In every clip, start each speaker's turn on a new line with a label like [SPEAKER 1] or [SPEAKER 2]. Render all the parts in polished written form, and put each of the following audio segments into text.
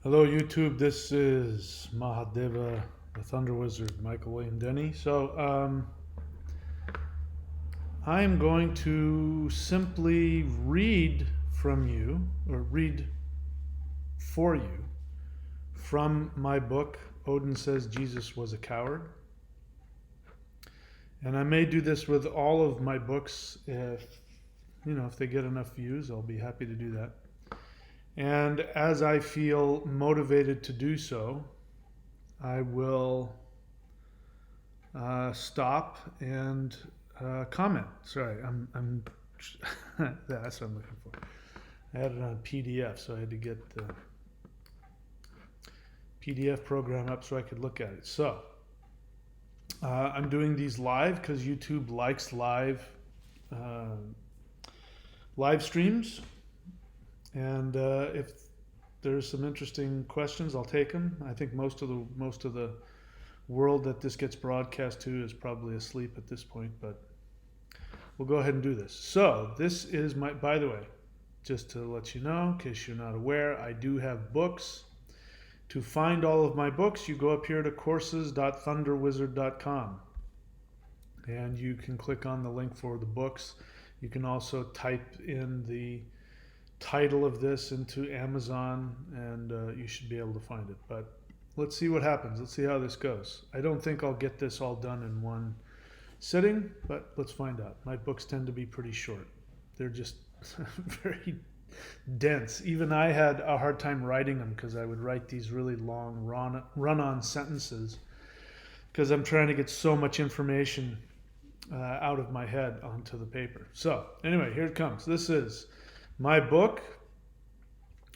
[SPEAKER 1] Hello, YouTube. This is Mahadeva, the Thunder Wizard, Michael William Denney. I'm going to simply read from you, or read for you, from my book, Odin Says Jesus Was a Coward. And I may do this with all of my books. If they get enough views, I'll be happy to do that. And as I feel motivated to do so, I will stop and comment. Sorry, I'm that's what I'm looking for. I had it on PDF, so I had to get the PDF program up so I could look at it. So I'm doing these live because YouTube likes live streams. And if there's some interesting questions, I'll take them. I think most of the world that this gets broadcast to is probably asleep at this point, but we'll go ahead and do this. So this is by the way, just to let you know, in case you're not aware, I do have books. To find all of my books, you go up here to courses.thunderwizard.com, and you can click on the link for the books. You can also type in the title of this into Amazon, and you should be able to find it. But let's see what happens. Let's see how this goes. I don't think I'll get this all done in one sitting, but let's find out. My books tend to be pretty short. They're just very dense. Even I had a hard time writing them because I would write these really long run-on sentences because I'm trying to get so much information out of my head onto the paper. So anyway, here it comes. This is my book.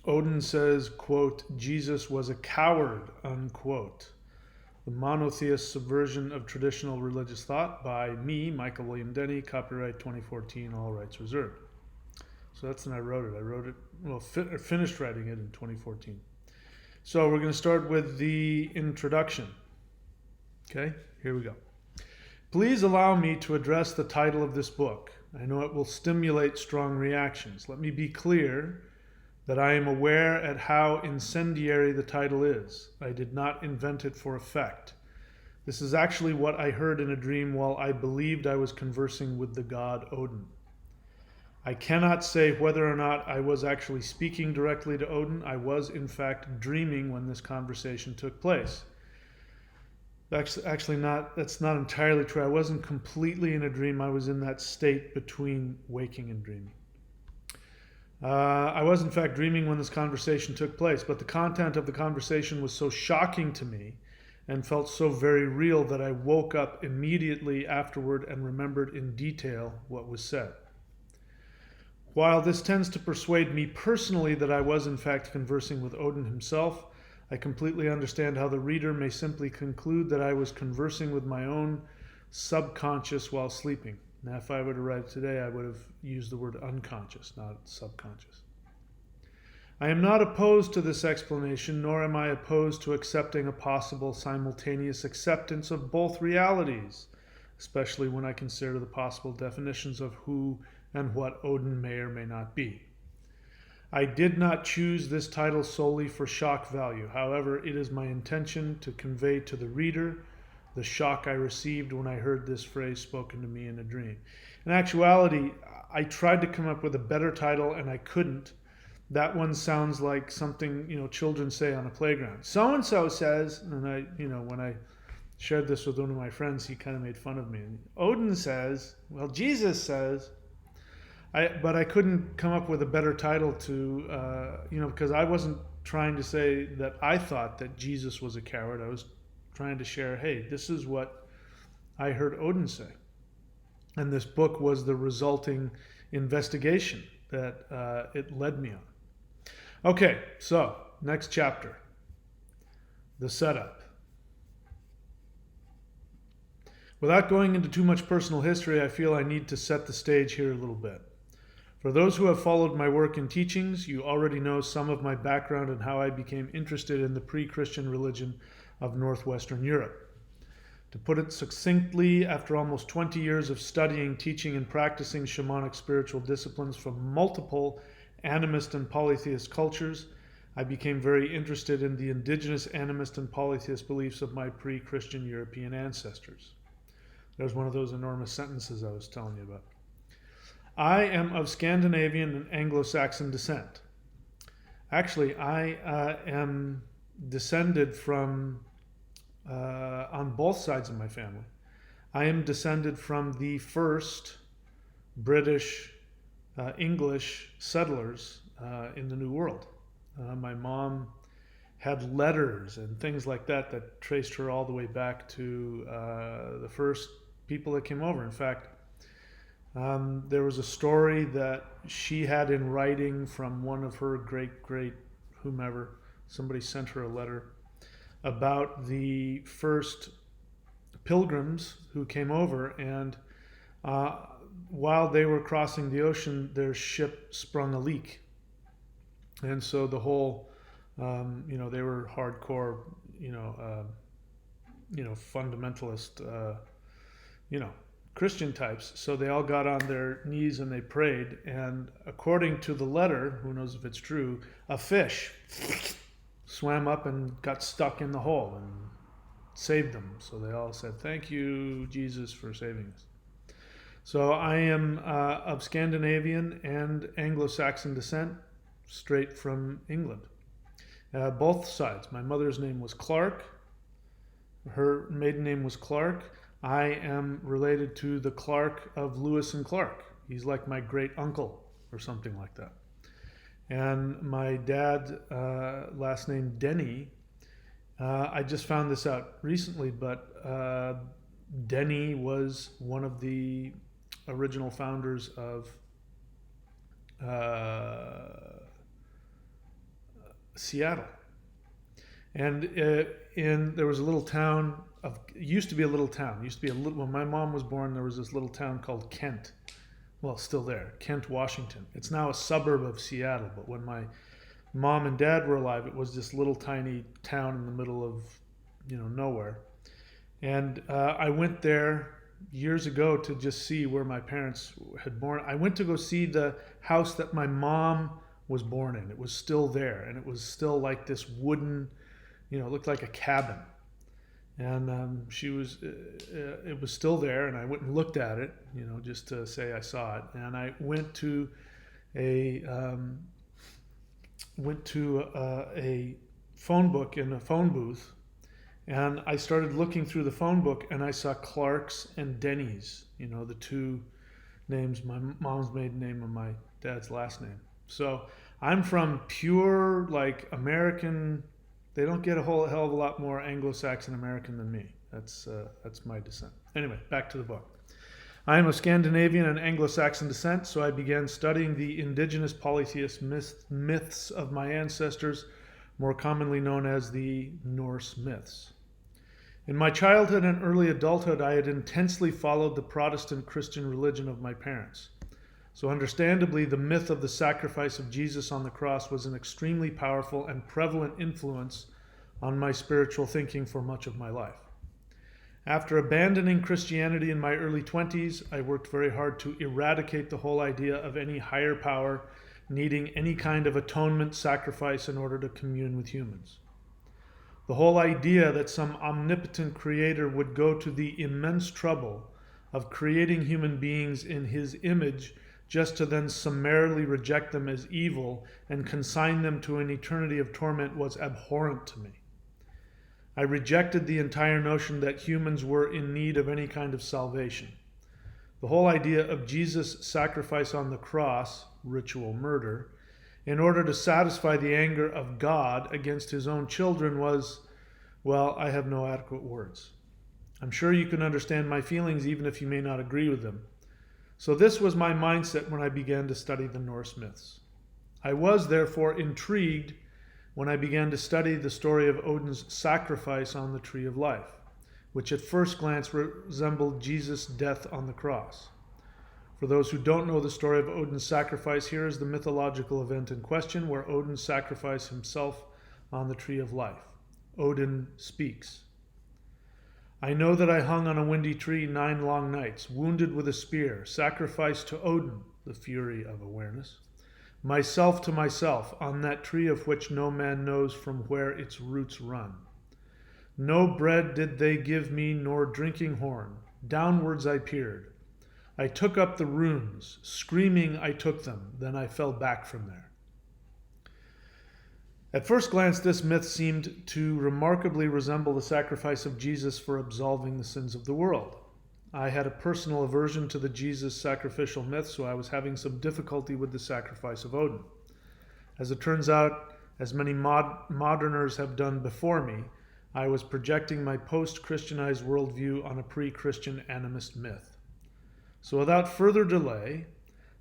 [SPEAKER 1] Odin Says, quote, Jesus was a coward, unquote. The monotheist subversion of traditional religious thought by me, Michael William Denney, copyright 2014, all rights reserved. So that's when I wrote it. Finished writing it in 2014. So we're going to start with the introduction. Okay, here we go. Please allow me to address the title of this book. I know it will stimulate strong reactions. Let me be clear that I am aware at how incendiary the title is. I did not invent it for effect. This is actually what I heard in a dream while I believed I was conversing with the god Odin. I cannot say whether or not I was actually speaking directly to Odin. I was, in fact, dreaming when this conversation took place. That's not entirely true. I wasn't completely in a dream. I was in that state between waking and dreaming. I was in fact dreaming when this conversation took place, but the content of the conversation was so shocking to me and felt so very real that I woke up immediately afterward and remembered in detail what was said. While this tends to persuade me personally that I was in fact conversing with Odin himself, I completely understand how the reader may simply conclude that I was conversing with my own subconscious while sleeping. Now, if I were to write today, I would have used the word unconscious, not subconscious. I am not opposed to this explanation, nor am I opposed to accepting a possible simultaneous acceptance of both realities, especially when I consider the possible definitions of who and what Odin may or may not be. I did not choose this title solely for shock value. However, it is my intention to convey to the reader the shock I received when I heard this phrase spoken to me in a dream. In actuality, I tried to come up with a better title and I couldn't. That one sounds like something, children say on a playground. So-and-so says, and when I shared this with one of my friends, he kind of made fun of me. Odin says, well, Jesus says. But I couldn't come up with a better title to, because I wasn't trying to say that I thought that Jesus was a coward. I was trying to share, hey, this is what I heard Odin say. And this book was the resulting investigation that it led me on. Okay, so next chapter, the setup. Without going into too much personal history, I feel I need to set the stage here a little bit. For those who have followed my work and teachings, you already know some of my background and how I became interested in the pre-Christian religion of Northwestern Europe. To put it succinctly, after almost 20 years of studying, teaching, and practicing shamanic spiritual disciplines from multiple animist and polytheist cultures, I became very interested in the indigenous animist and polytheist beliefs of my pre-Christian European ancestors. There's one of those enormous sentences I was telling you about. I am of Scandinavian and Anglo-Saxon descent. Actually, I am descended from, on both sides of my family, I am descended from the first British, English settlers in the New World. My mom had letters and things like that that traced her all the way back to the first people that came over. In fact, there was a story that she had in writing from one of her great whomever. Somebody sent her a letter about the first pilgrims who came over, and while they were crossing the ocean, their ship sprung a leak, and so the whole, they were hardcore, fundamentalist, Christian types. So they all got on their knees and they prayed. And according to the letter, who knows if it's true, a fish swam up and got stuck in the hole and saved them. So they all said, "Thank you, Jesus, for saving us." So I am of Scandinavian and Anglo-Saxon descent, straight from England. Both sides. My mother's name was Clark. Her maiden name was Clark. I am related to the Clark of Lewis and Clark. He's like my great uncle or something like that. And my dad, last name Denney, I just found this out recently, but Denney was one of the original founders of Seattle. And there was a little town used to be a little town. When my mom was born, there was this little town called Kent. Well, still there, Kent, Washington. It's now a suburb of Seattle, but when my mom and dad were alive, it was this little tiny town in the middle of, nowhere. And I went there years ago to just see where my parents had born. I went to go see the house that my mom was born in. It was still there, and it was still like this wooden, it looked like a cabin. And it was still there, and I went and looked at it, just to say I saw it. And I went to a phone book in a phone booth, and I started looking through the phone book, and I saw Clark's and Denney's, the two names, my mom's maiden name and my dad's last name. So I'm from pure, American. They don't get a whole hell of a lot more Anglo-Saxon American than me. That's my descent. Anyway, back to the book. I am of Scandinavian and Anglo-Saxon descent, so I began studying the indigenous polytheist myths of my ancestors, more commonly known as the Norse myths. In my childhood and early adulthood, I had intensely followed the Protestant Christian religion of my parents. So understandably, the myth of the sacrifice of Jesus on the cross was an extremely powerful and prevalent influence on my spiritual thinking for much of my life. After abandoning Christianity in my early 20s, I worked very hard to eradicate the whole idea of any higher power needing any kind of atonement sacrifice in order to commune with humans. The whole idea that some omnipotent creator would go to the immense trouble of creating human beings in his image just to then summarily reject them as evil and consign them to an eternity of torment was abhorrent to me. I rejected the entire notion that humans were in need of any kind of salvation. The whole idea of Jesus' sacrifice on the cross, ritual murder, in order to satisfy the anger of God against his own children was, well, I have no adequate words. I'm sure you can understand my feelings even if you may not agree with them. So this was my mindset when I began to study the Norse myths. I was therefore intrigued when I began to study the story of Odin's sacrifice on the Tree of Life, which at first glance resembled Jesus' death on the cross. For those who don't know the story of Odin's sacrifice, here is the mythological event in question where Odin sacrificed himself on the Tree of Life. Odin speaks. I know that I hung on a windy tree 9 long nights, wounded with a spear, sacrificed to Odin, the fury of awareness. myself to myself, on that tree of which no man knows from where its roots run. No bread did they give me, nor drinking horn. Downwards I peered. I took up the runes. Screaming I took them. Then I fell back from there. At first glance, this myth seemed to remarkably resemble the sacrifice of Jesus for absolving the sins of the world. I had a personal aversion to the Jesus sacrificial myth, so I was having some difficulty with the sacrifice of Odin. As it turns out, as many moderners have done before me, I was projecting my post-Christianized worldview on a pre-Christian animist myth. So without further delay,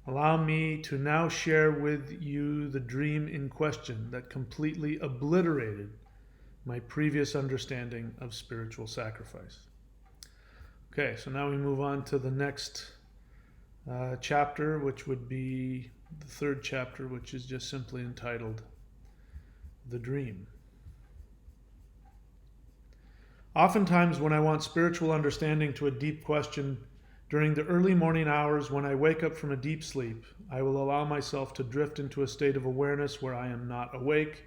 [SPEAKER 1] allow me to now share with you the dream in question that completely obliterated my previous understanding of spiritual sacrifice. Okay, so now we move on to the next chapter, which would be the third chapter, which is just simply entitled The Dream. Oftentimes, when I want spiritual understanding to a deep question, during the early morning hours when I wake up from a deep sleep, I will allow myself to drift into a state of awareness where I am not awake,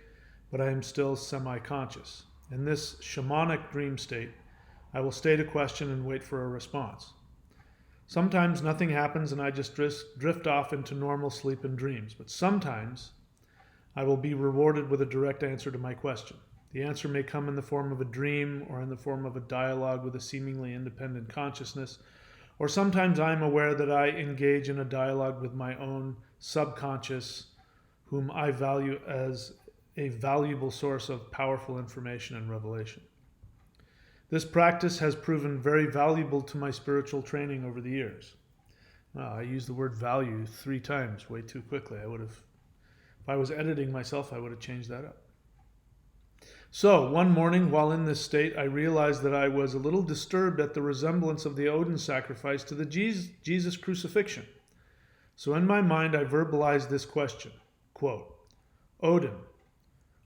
[SPEAKER 1] but I am still semi-conscious. In this shamanic dream state, I will state a question and wait for a response. Sometimes nothing happens and I just drift off into normal sleep and dreams, but sometimes I will be rewarded with a direct answer to my question. The answer may come in the form of a dream or in the form of a dialogue with a seemingly independent consciousness, or sometimes I am aware that I engage in a dialogue with my own subconscious, whom I value as a valuable source of powerful information and revelation. This practice has proven very valuable to my spiritual training over the years. I used the word value 3 times way too quickly. If I was editing myself, I would have changed that up. So, one morning, while in this state, I realized that I was a little disturbed at the resemblance of the Odin sacrifice to the Jesus crucifixion. So in my mind, I verbalized this question, quote, Odin,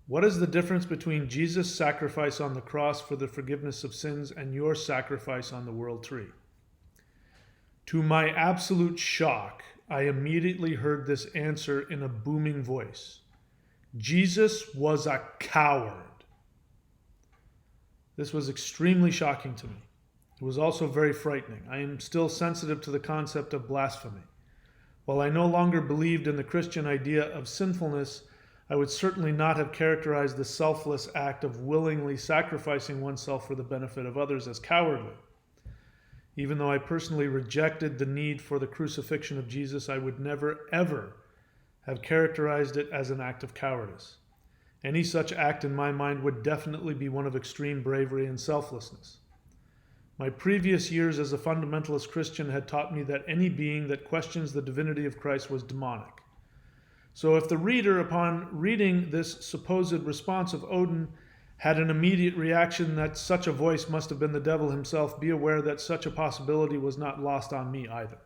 [SPEAKER 1] what is the difference between Jesus' sacrifice on the cross for the forgiveness of sins and your sacrifice on the world tree? To my absolute shock, I immediately heard this answer in a booming voice. Jesus was a coward. This was extremely shocking to me. It was also very frightening. I am still sensitive to the concept of blasphemy. While I no longer believed in the Christian idea of sinfulness, I would certainly not have characterized the selfless act of willingly sacrificing oneself for the benefit of others as cowardly. Even though I personally rejected the need for the crucifixion of Jesus, I would never, ever have characterized it as an act of cowardice. Any such act in my mind would definitely be one of extreme bravery and selflessness. My previous years as a fundamentalist Christian had taught me that any being that questions the divinity of Christ was demonic. So if the reader, upon reading this supposed response of Odin, had an immediate reaction that such a voice must have been the devil himself, be aware that such a possibility was not lost on me either.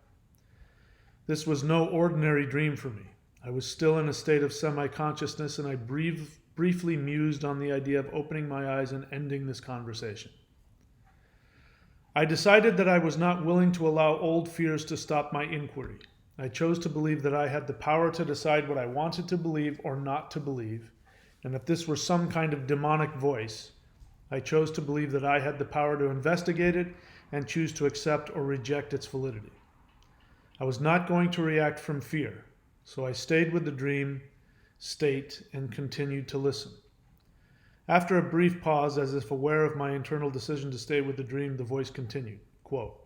[SPEAKER 1] This was no ordinary dream for me. I was still in a state of semi-consciousness, and I briefly mused on the idea of opening my eyes and ending this conversation. I decided that I was not willing to allow old fears to stop my inquiry. I chose to believe that I had the power to decide what I wanted to believe or not to believe, and if this were some kind of demonic voice, I chose to believe that I had the power to investigate it and choose to accept or reject its validity. I was not going to react from fear, so I stayed with the dream state and continued to listen. After a brief pause, as if aware of my internal decision to stay with the dream, the voice continued, quote,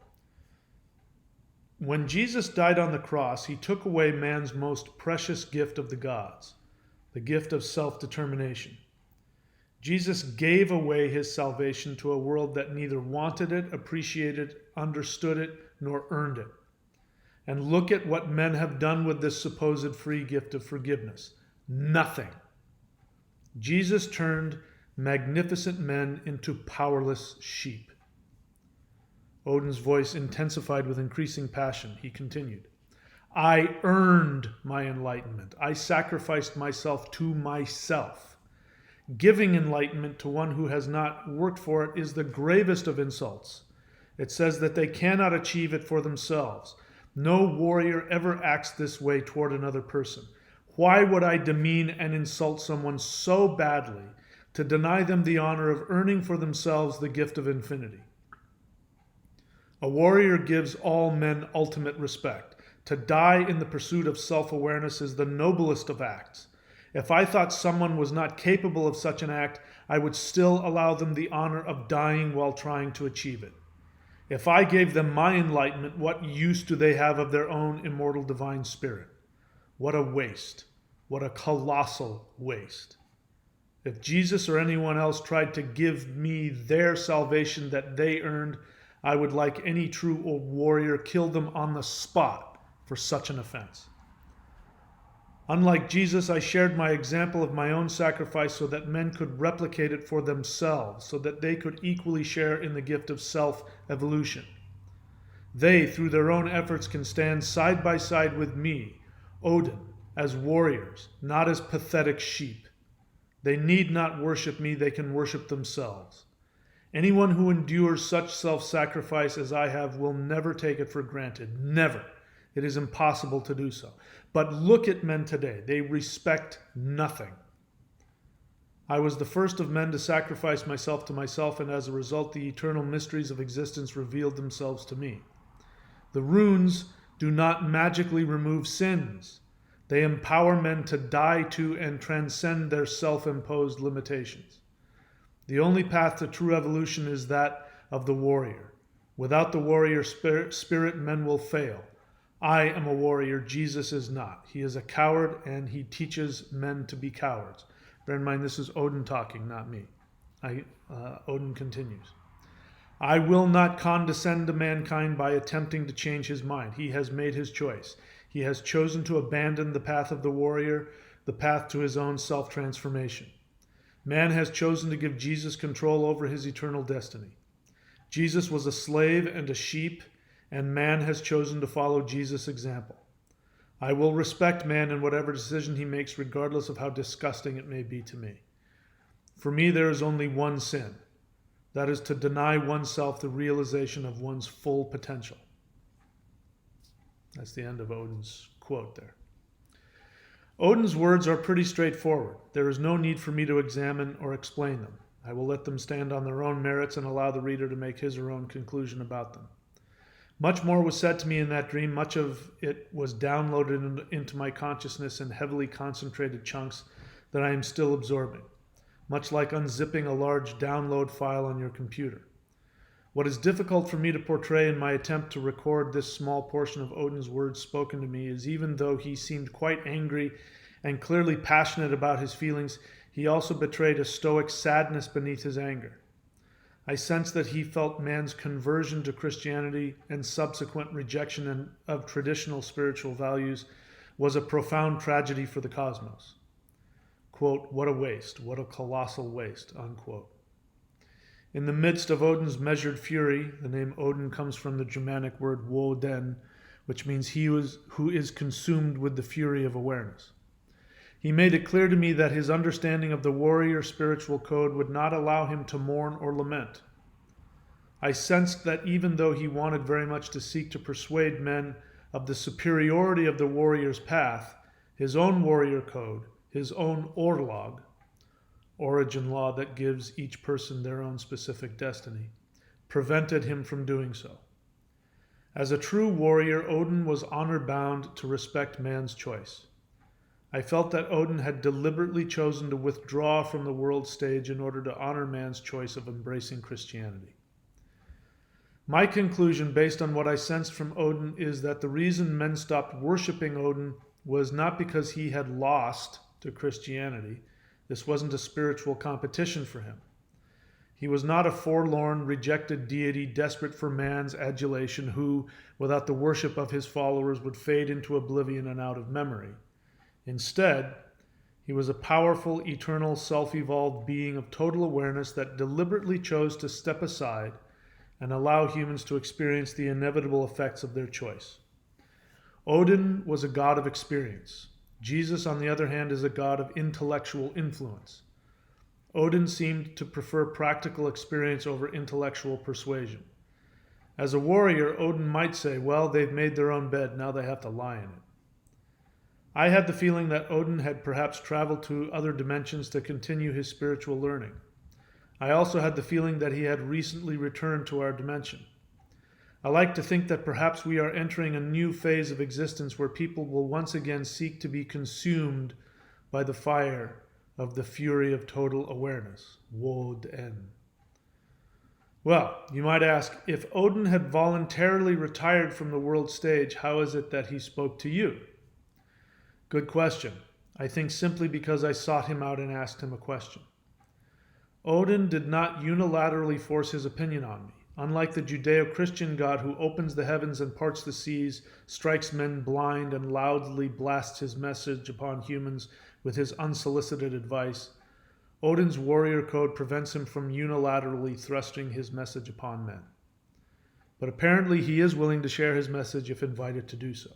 [SPEAKER 1] when Jesus died on the cross, he took away man's most precious gift of the gods, the gift of self-determination. Jesus gave away his salvation to a world that neither wanted it, appreciated it, understood it, nor earned it. And look at what men have done with this supposed free gift of forgiveness. Nothing. Jesus turned magnificent men into powerless sheep. Odin's voice intensified with increasing passion. He continued, I earned my enlightenment. I sacrificed myself to myself. Giving enlightenment to one who has not worked for it is the gravest of insults. It says that they cannot achieve it for themselves. No warrior ever acts this way toward another person. Why would I demean and insult someone so badly to deny them the honor of earning for themselves the gift of infinity? A warrior gives all men ultimate respect. To die in the pursuit of self-awareness is the noblest of acts. If I thought someone was not capable of such an act, I would still allow them the honor of dying while trying to achieve it. If I gave them my enlightenment, what use do they have of their own immortal divine spirit? What a waste. What a colossal waste. If Jesus or anyone else tried to give me their salvation that they earned, I would, like any true warrior, kill them on the spot for such an offense. Unlike Jesus, I shared my example of my own sacrifice so that men could replicate it for themselves, so that they could equally share in the gift of self-evolution. They, through their own efforts, can stand side by side with me, Odin, as warriors, not as pathetic sheep. They need not worship me, they can worship themselves. Anyone who endures such self-sacrifice as I have will never take it for granted. Never. It is impossible to do so. But look at men today. They respect nothing. I was the first of men to sacrifice myself to myself, and as a result, the eternal mysteries of existence revealed themselves to me. The runes do not magically remove sins. They empower men to die to and transcend their self-imposed limitations. The only path to true evolution is that of the warrior. Without the warrior spirit, men will fail. I am a warrior, Jesus is not. He is a coward, and he teaches men to be cowards. Bear in mind, this is Odin talking, not me. Odin continues. I will not condescend to mankind by attempting to change his mind. He has made his choice. He has chosen to abandon the path of the warrior, the path to his own self-transformation. Man has chosen to give Jesus control over his eternal destiny. Jesus was a slave and a sheep, and man has chosen to follow Jesus' example. I will respect man in whatever decision he makes, regardless of how disgusting it may be to me. For me, there is only one sin. That is to deny oneself the realization of one's full potential. That's the end of Odin's quote there. Odin's words are pretty straightforward. There is no need for me to examine or explain them. I will let them stand on their own merits and allow the reader to make his or her own conclusion about them. Much more was said to me in that dream. Much of it was downloaded into my consciousness in heavily concentrated chunks that I am still absorbing, much like unzipping a large download file on your computer. What is difficult for me to portray in my attempt to record this small portion of Odin's words spoken to me is, even though he seemed quite angry and clearly passionate about his feelings, he also betrayed a stoic sadness beneath his anger. I sensed that he felt man's conversion to Christianity and subsequent rejection of traditional spiritual values was a profound tragedy for the cosmos. Quote, what a waste, what a colossal waste, unquote. In the midst of Odin's measured fury, the name Odin comes from the Germanic word Woden, which means he who is consumed with the fury of awareness. He made it clear to me that his understanding of the warrior spiritual code would not allow him to mourn or lament. I sensed that even though he wanted very much to seek to persuade men of the superiority of the warrior's path, his own warrior code, his own orlog, origin law that gives each person their own specific destiny, prevented him from doing so. As a true warrior, Odin was honor-bound to respect man's choice. I felt that Odin had deliberately chosen to withdraw from the world stage in order to honor man's choice of embracing Christianity. My conclusion, based on what I sensed from Odin, is that the reason men stopped worshiping Odin was not because he had lost to Christianity. This wasn't a spiritual competition for him. He was not a forlorn, rejected deity desperate for man's adulation who, without the worship of his followers, would fade into oblivion and out of memory. Instead, he was a powerful, eternal, self-evolved being of total awareness that deliberately chose to step aside and allow humans to experience the inevitable effects of their choice. Odin was a god of experience. Jesus, on the other hand, is a god of intellectual influence. Odin seemed to prefer practical experience over intellectual persuasion. As a warrior, Odin might say, well, they've made their own bed, now they have to lie in it. I had the feeling that Odin had perhaps traveled to other dimensions to continue his spiritual learning. I also had the feeling that he had recently returned to our dimension. I like to think that perhaps we are entering a new phase of existence where people will once again seek to be consumed by the fire of the fury of total awareness. Odin. Well, you might ask, if Odin had voluntarily retired from the world stage, how is it that he spoke to you? Good question. I think simply because I sought him out and asked him a question. Odin did not unilaterally force his opinion on me. Unlike the Judeo-Christian God who opens the heavens and parts the seas, strikes men blind, and loudly blasts his message upon humans with his unsolicited advice, Odin's warrior code prevents him from unilaterally thrusting his message upon men. But apparently he is willing to share his message if invited to do so.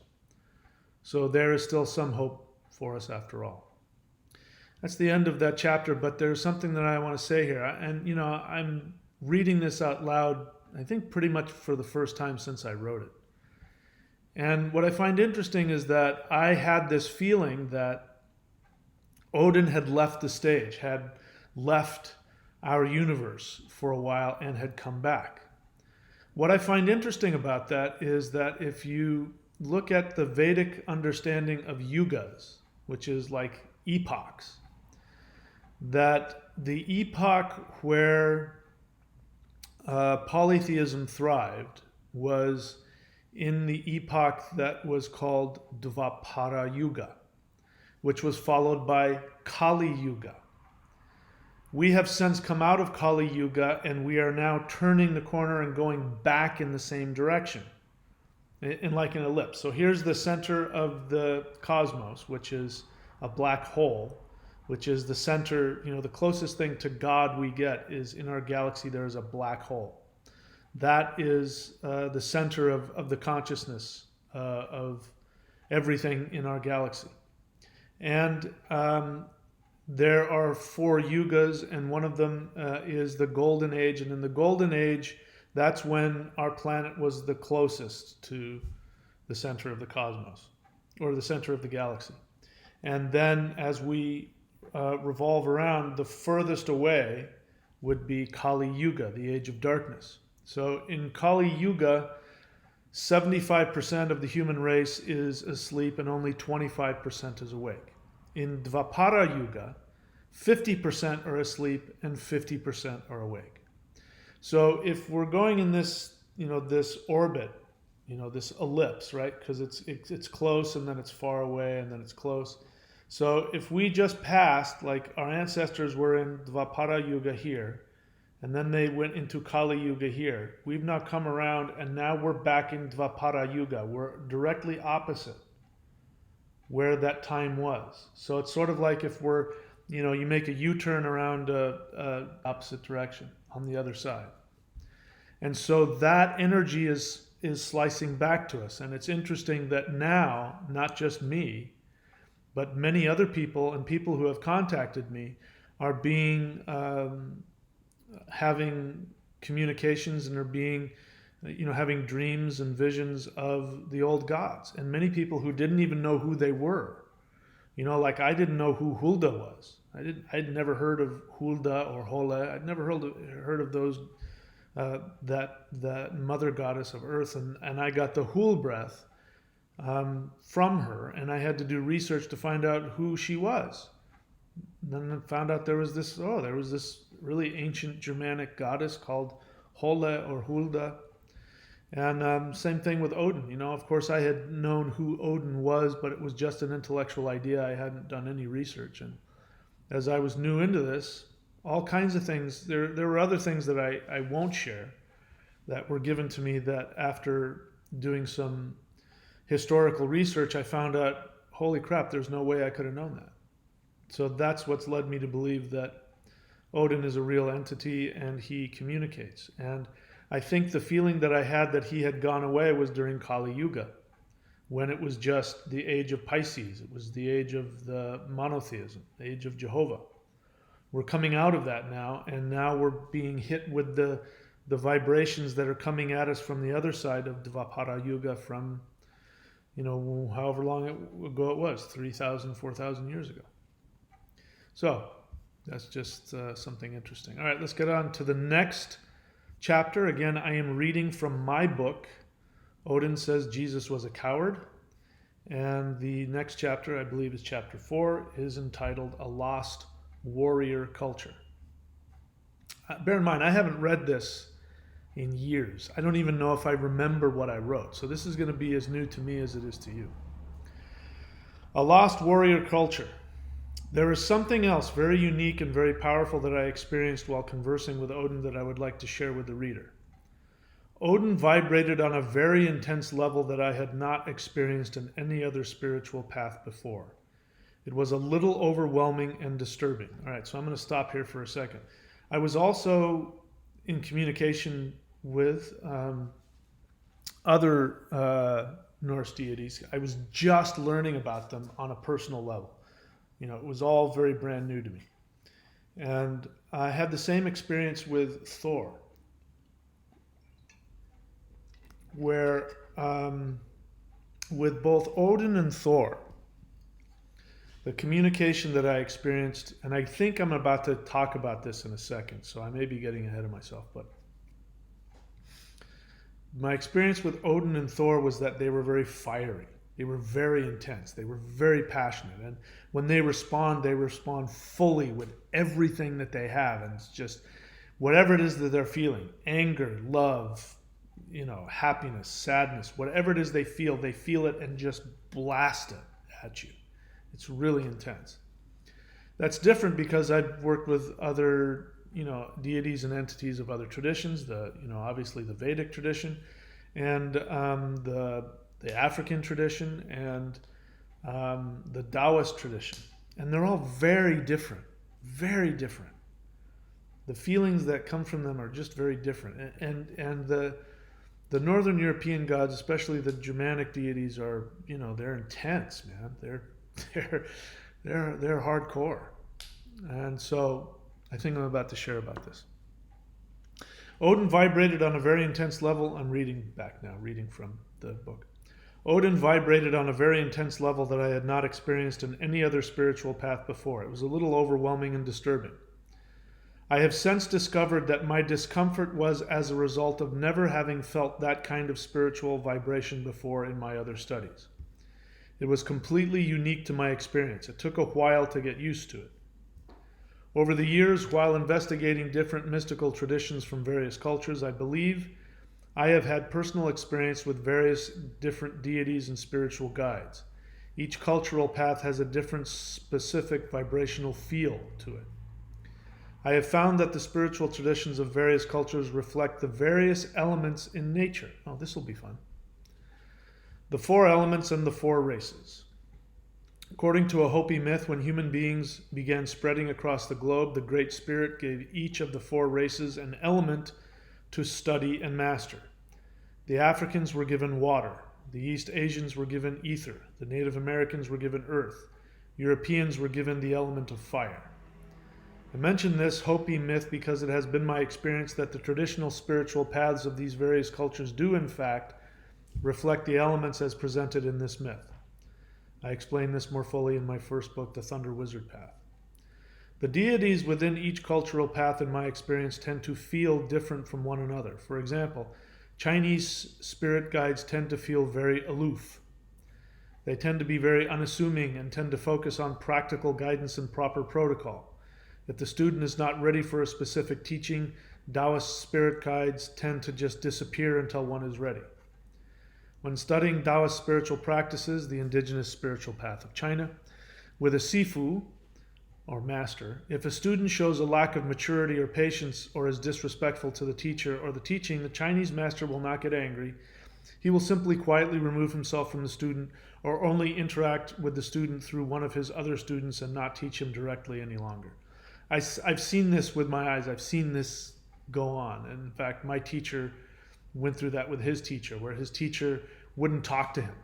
[SPEAKER 1] So there is still some hope for us after all. That's the end of that chapter, but there's something that I want to say here. And, I'm reading this out loud, I think pretty much for the first time since I wrote it. And what I find interesting is that I had this feeling that Odin had left the stage, had left our universe for a while and had come back. What I find interesting about that is that if you look at the Vedic understanding of yugas, which is like epochs, that the epoch where polytheism thrived was in the epoch that was called Dvapara Yuga, which was followed by Kali Yuga. We have since come out of Kali Yuga and we are now turning the corner and going back in the same direction, in like an ellipse. So here's the center of the cosmos, which is a black hole, which is the center, the closest thing to God we get is in our galaxy there is a black hole. That is the center of the consciousness of everything in our galaxy. And there are 4 yugas, and one of them is the Golden Age. And in the Golden Age, that's when our planet was the closest to the center of the cosmos, or the center of the galaxy. And then as we revolve around, the furthest away would be Kali Yuga, the Age of Darkness. So in Kali Yuga, 75% of the human race is asleep and only 25% is awake. In Dvapara Yuga, 50% are asleep and 50% are awake. So if we're going in this, this orbit, this ellipse, right? Because it's close and then it's far away and then it's close. So if we just passed, like our ancestors were in Dvapara Yuga here, and then they went into Kali Yuga here. We've now come around and now we're back in Dvapara Yuga. We're directly opposite where that time was. So it's sort of like if we're, you make a U-turn around opposite direction on the other side. And so that energy is slicing back to us. And it's interesting that now, not just me, but many other people and people who have contacted me are being having communications and are being, having dreams and visions of the old gods. And many people who didn't even know who they were. Like I didn't know who Hulda was. I'd never heard of Hulda or Hole. I'd never heard of those, that mother goddess of earth. And I got the Hul breath from her, and I had to do research to find out who she was. Then I found out there was this really ancient Germanic goddess called Hole or Hulda. And same thing with Odin. Of course I had known who Odin was, but it was just an intellectual idea. I hadn't done any research. And as I was new into this, all kinds of things, there were other things that I won't share that were given to me that after doing some historical research, I found out, holy crap, there's no way I could have known that. So that's what's led me to believe that Odin is a real entity and he communicates. And I think the feeling that I had that he had gone away was during Kali Yuga, when it was just the age of Pisces. It was the age of the monotheism, the age of Jehovah. We're coming out of that now, and now we're being hit with the vibrations that are coming at us from the other side of Dvapara Yuga, from however long ago it was, 3,000, 4,000 years ago. So that's just something interesting. All right, let's get on to the next chapter. Again, I am reading from my book, Odin Says Jesus Was a Coward. And the next chapter, I believe is chapter 4, is entitled A Lost Warrior Culture. Bear in mind, I haven't read this in years. I don't even know if I remember what I wrote. So this is going to be as new to me as it is to you. A Lost Warrior Culture. There is something else very unique and very powerful that I experienced while conversing with Odin that I would like to share with the reader. Odin vibrated on a very intense level that I had not experienced in any other spiritual path before. It was a little overwhelming and disturbing. All right, so I'm going to stop here for a second. I was also in communication with other Norse deities. I was just learning about them on a personal level. It was all very brand new to me. And I had the same experience with Thor, where with both Odin and Thor, the communication that I experienced, and I think I'm about to talk about this in a second, so I may be getting ahead of myself, but my experience with Odin and Thor was that they were very fiery. They were very intense. They were very passionate. And when they respond fully with everything that they have. And it's just whatever it is that they're feeling, anger, love, happiness, sadness, whatever it is they feel it and just blast it at you. It's really intense. That's different because I've worked with other, deities and entities of other traditions, obviously the Vedic tradition and the African tradition and the Taoist tradition. And they're all very different, very different. The feelings that come from them are just very different. And the Northern European gods, especially the Germanic deities, are, they're intense, man. They're hardcore. And so I think I'm about to share about this. Odin vibrated on a very intense level. I'm reading back now, reading from the book. Odin vibrated on a very intense level that I had not experienced in any other spiritual path before. It was a little overwhelming and disturbing. I have since discovered that my discomfort was as a result of never having felt that kind of spiritual vibration before in my other studies. It was completely unique to my experience. It took a while to get used to it. Over the years, while investigating different mystical traditions from various cultures, I believe I have had personal experience with various different deities and spiritual guides. Each cultural path has a different specific vibrational feel to it. I have found that the spiritual traditions of various cultures reflect the various elements in nature. Oh, this will be fun. The 4 elements and the 4 races. According to a Hopi myth, when human beings began spreading across the globe, the Great Spirit gave each of the 4 races an element to study and master. The Africans were given water. The East Asians were given ether. The Native Americans were given earth. Europeans were given the element of fire. I mention this Hopi myth because it has been my experience that the traditional spiritual paths of these various cultures do, in fact, reflect the elements as presented in this myth. I explain this more fully in my first book, The Thunder Wizard Path. The deities within each cultural path, in my experience, tend to feel different from one another. For example, Chinese spirit guides tend to feel very aloof. They tend to be very unassuming and tend to focus on practical guidance and proper protocol. If the student is not ready for a specific teaching, Taoist spirit guides tend to just disappear until one is ready. When studying Taoist spiritual practices, the indigenous spiritual path of China, with a Sifu, or master, if a student shows a lack of maturity or patience or is disrespectful to the teacher or the teaching, the Chinese master will not get angry. He will simply quietly remove himself from the student or only interact with the student through one of his other students and not teach him directly any longer. I've seen this with my eyes. I've seen this go on. And in fact, my teacher went through that with his teacher, where his teacher wouldn't talk to him.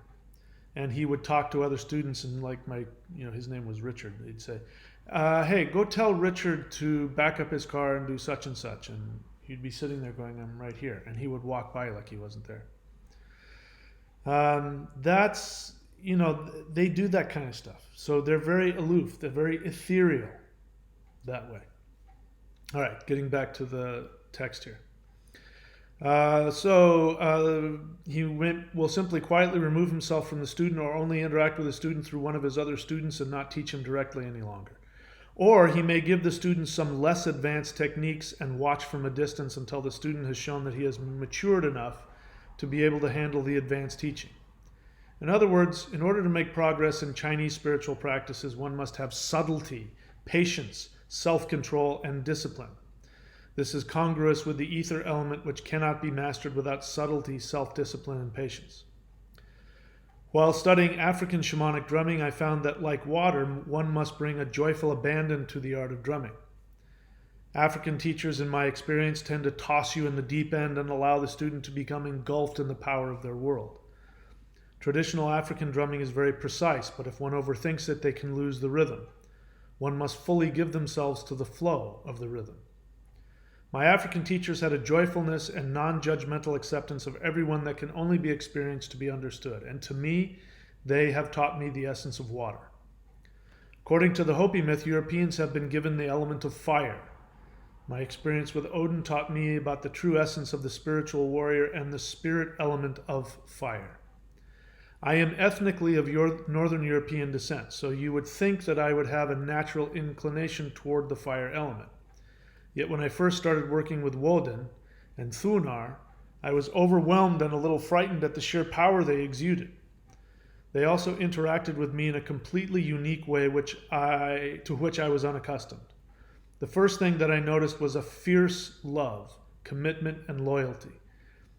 [SPEAKER 1] And he would talk to other students, and his name was Richard. He'd say, hey, go tell Richard to back up his car and do such and such. And he'd be sitting there going, I'm right here. And he would walk by like he wasn't there. That's, they do that kind of stuff. So they're very aloof, they're very ethereal that way. All right, getting back to the text here. He will simply quietly remove himself from the student or only interact with the student through one of his other students and not teach him directly any longer. Or he may give the student some less advanced techniques and watch from a distance until the student has shown that he has matured enough to be able to handle the advanced teaching. In other words, in order to make progress in Chinese spiritual practices, one must have subtlety, patience, self-control, and discipline. This is congruous with the ether element, which cannot be mastered without subtlety, self-discipline, and patience. While studying African shamanic drumming, I found that, like water, one must bring a joyful abandon to the art of drumming. African teachers, in my experience, tend to toss you in the deep end and allow the student to become engulfed in the power of their world. Traditional African drumming is very precise, but if one overthinks it, they can lose the rhythm. One must fully give themselves to the flow of the rhythm. My African teachers had a joyfulness and non-judgmental acceptance of everyone that can only be experienced to be understood. And to me, they have taught me the essence of water. According to the Hopi myth, Europeans have been given the element of fire. My experience with Odin taught me about the true essence of the spiritual warrior and the spirit element of fire. I am ethnically of Northern European descent, so you would think that I would have a natural inclination toward the fire element. Yet when I first started working with Odin and Thunar, I was overwhelmed and a little frightened at the sheer power they exuded. They also interacted with me in a completely unique way to which I was unaccustomed. The first thing that I noticed was a fierce love, commitment, and loyalty.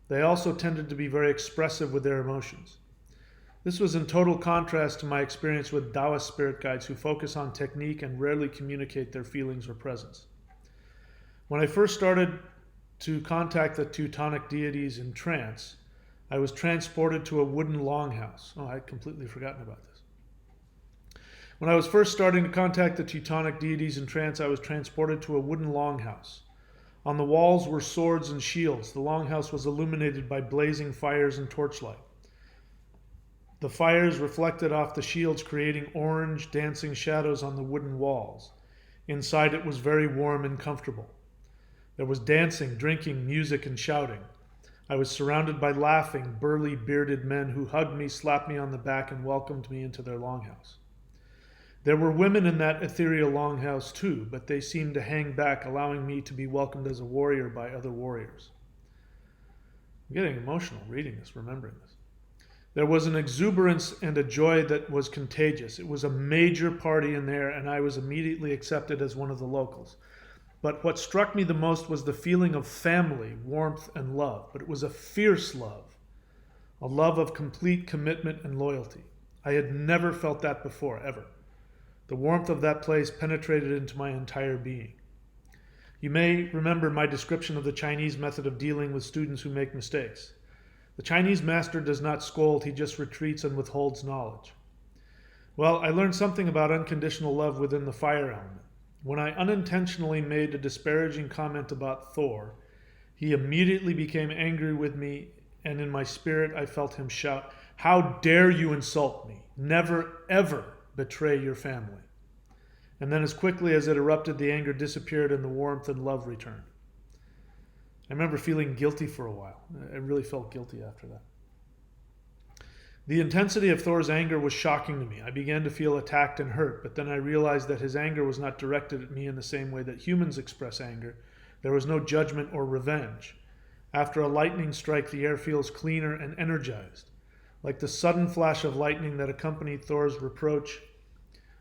[SPEAKER 1] They also tended to be very expressive with their emotions. This was in total contrast to my experience with Taoist spirit guides who focus on technique and rarely communicate their feelings or presence. When I first started to contact the Teutonic deities in trance, I was transported to a wooden longhouse. Oh, I had completely forgotten about this. When I was first starting to contact the Teutonic deities in trance, I was transported to a wooden longhouse. On the walls were swords and shields. The longhouse was illuminated by blazing fires and torchlight. The fires reflected off the shields, creating orange, dancing shadows on the wooden walls. Inside it was very warm and comfortable. There was dancing, drinking, music, and shouting. I was surrounded by laughing, burly, bearded men who hugged me, slapped me on the back, and welcomed me into their longhouse. There were women in that ethereal longhouse too, but they seemed to hang back, allowing me to be welcomed as a warrior by other warriors. I'm getting emotional reading this, remembering this. There was an exuberance and a joy that was contagious. It was a major party in there, and I was immediately accepted as one of the locals. But what struck me the most was the feeling of family, warmth, and love. But it was a fierce love, a love of complete commitment and loyalty. I had never felt that before, ever. The warmth of that place penetrated into my entire being. You may remember my description of the Chinese method of dealing with students who make mistakes. The Chinese master does not scold, he just retreats and withholds knowledge. Well, I learned something about unconditional love within the fire element. When I unintentionally made a disparaging comment about Thor, he immediately became angry with me, and in my spirit I felt him shout, "How dare you insult me? Never, ever betray your family." And then as quickly as it erupted, the anger disappeared and the warmth and love returned. I remember feeling guilty for a while. I really felt guilty after that. The intensity of Thor's anger was shocking to me. I began to feel attacked and hurt, but then I realized that his anger was not directed at me in the same way that humans express anger. There was no judgment or revenge. After a lightning strike, the air feels cleaner and energized, like the sudden flash of lightning that accompanied Thor's reproach.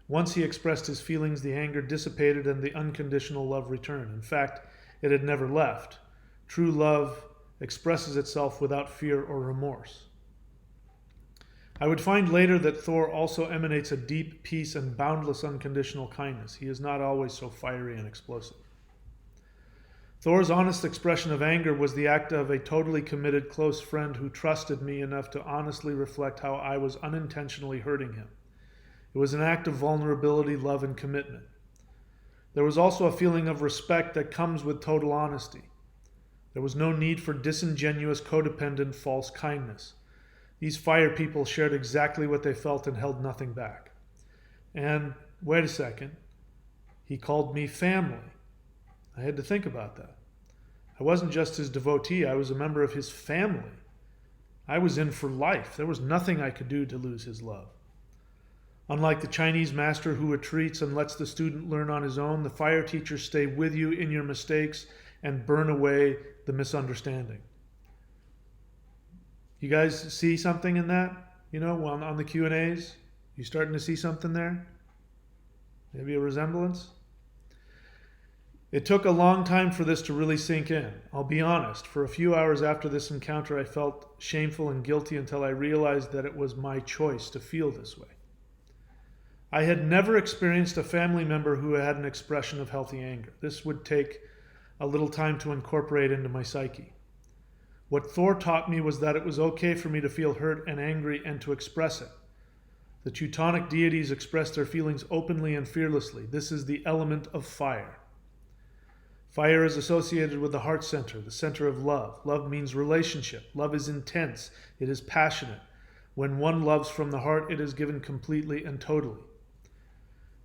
[SPEAKER 1] Once he expressed his feelings, the anger dissipated and the unconditional love returned. In fact, it had never left. True love expresses itself without fear or remorse. I would find later that Thor also emanates a deep peace and boundless unconditional kindness. He is not always so fiery and explosive. Thor's honest expression of anger was the act of a totally committed close friend who trusted me enough to honestly reflect how I was unintentionally hurting him. It was an act of vulnerability, love, and commitment. There was also a feeling of respect that comes with total honesty. There was no need for disingenuous, codependent, false kindness. These fire people shared exactly what they felt and held nothing back. And wait a second, he called me family. I had to think about that. I wasn't just his devotee, I was a member of his family. I was in for life. There was nothing I could do to lose his love. Unlike the Chinese master who retreats and lets the student learn on his own, the fire teachers stay with you in your mistakes and burn away the misunderstanding. You guys see something in that? You know, on the Q&As? You starting to see something there? Maybe a resemblance? It took a long time for this to really sink in. I'll be honest, for a few hours after this encounter, I felt shameful and guilty until I realized that it was my choice to feel this way. I had never experienced a family member who had an expression of healthy anger. This would take a little time to incorporate into my psyche. What Thor taught me was that it was okay for me to feel hurt and angry and to express it. The Teutonic deities express their feelings openly and fearlessly. This is the element of fire. Fire is associated with the heart center, the center of love. Love means relationship. Love is intense. It is passionate. When one loves from the heart, it is given completely and totally.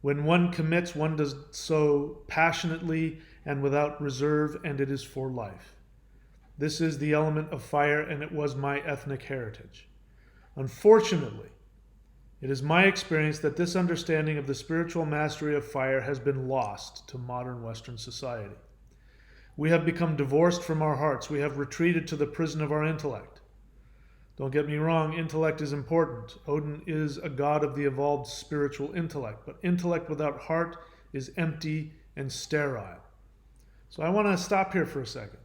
[SPEAKER 1] When one commits, one does so passionately and without reserve, and it is for life. This is the element of fire, and it was my ethnic heritage. Unfortunately, it is my experience that this understanding of the spiritual mastery of fire has been lost to modern Western society. We have become divorced from our hearts. We have retreated to the prison of our intellect. Don't get me wrong, intellect is important. Odin is a god of the evolved spiritual intellect, but intellect without heart is empty and sterile. So I want to stop here for a second.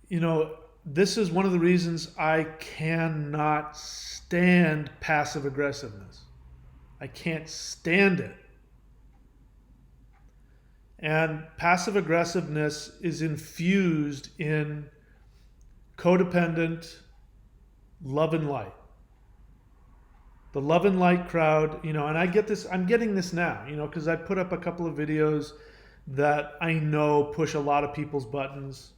[SPEAKER 1] You know, this is one of the reasons I cannot stand passive aggressiveness. I can't stand it. And passive aggressiveness is infused in codependent love and light. The love and light crowd, you know, and I get this, I'm getting this now, you know, because I put up a couple of videos that I know push a lot of people's buttons.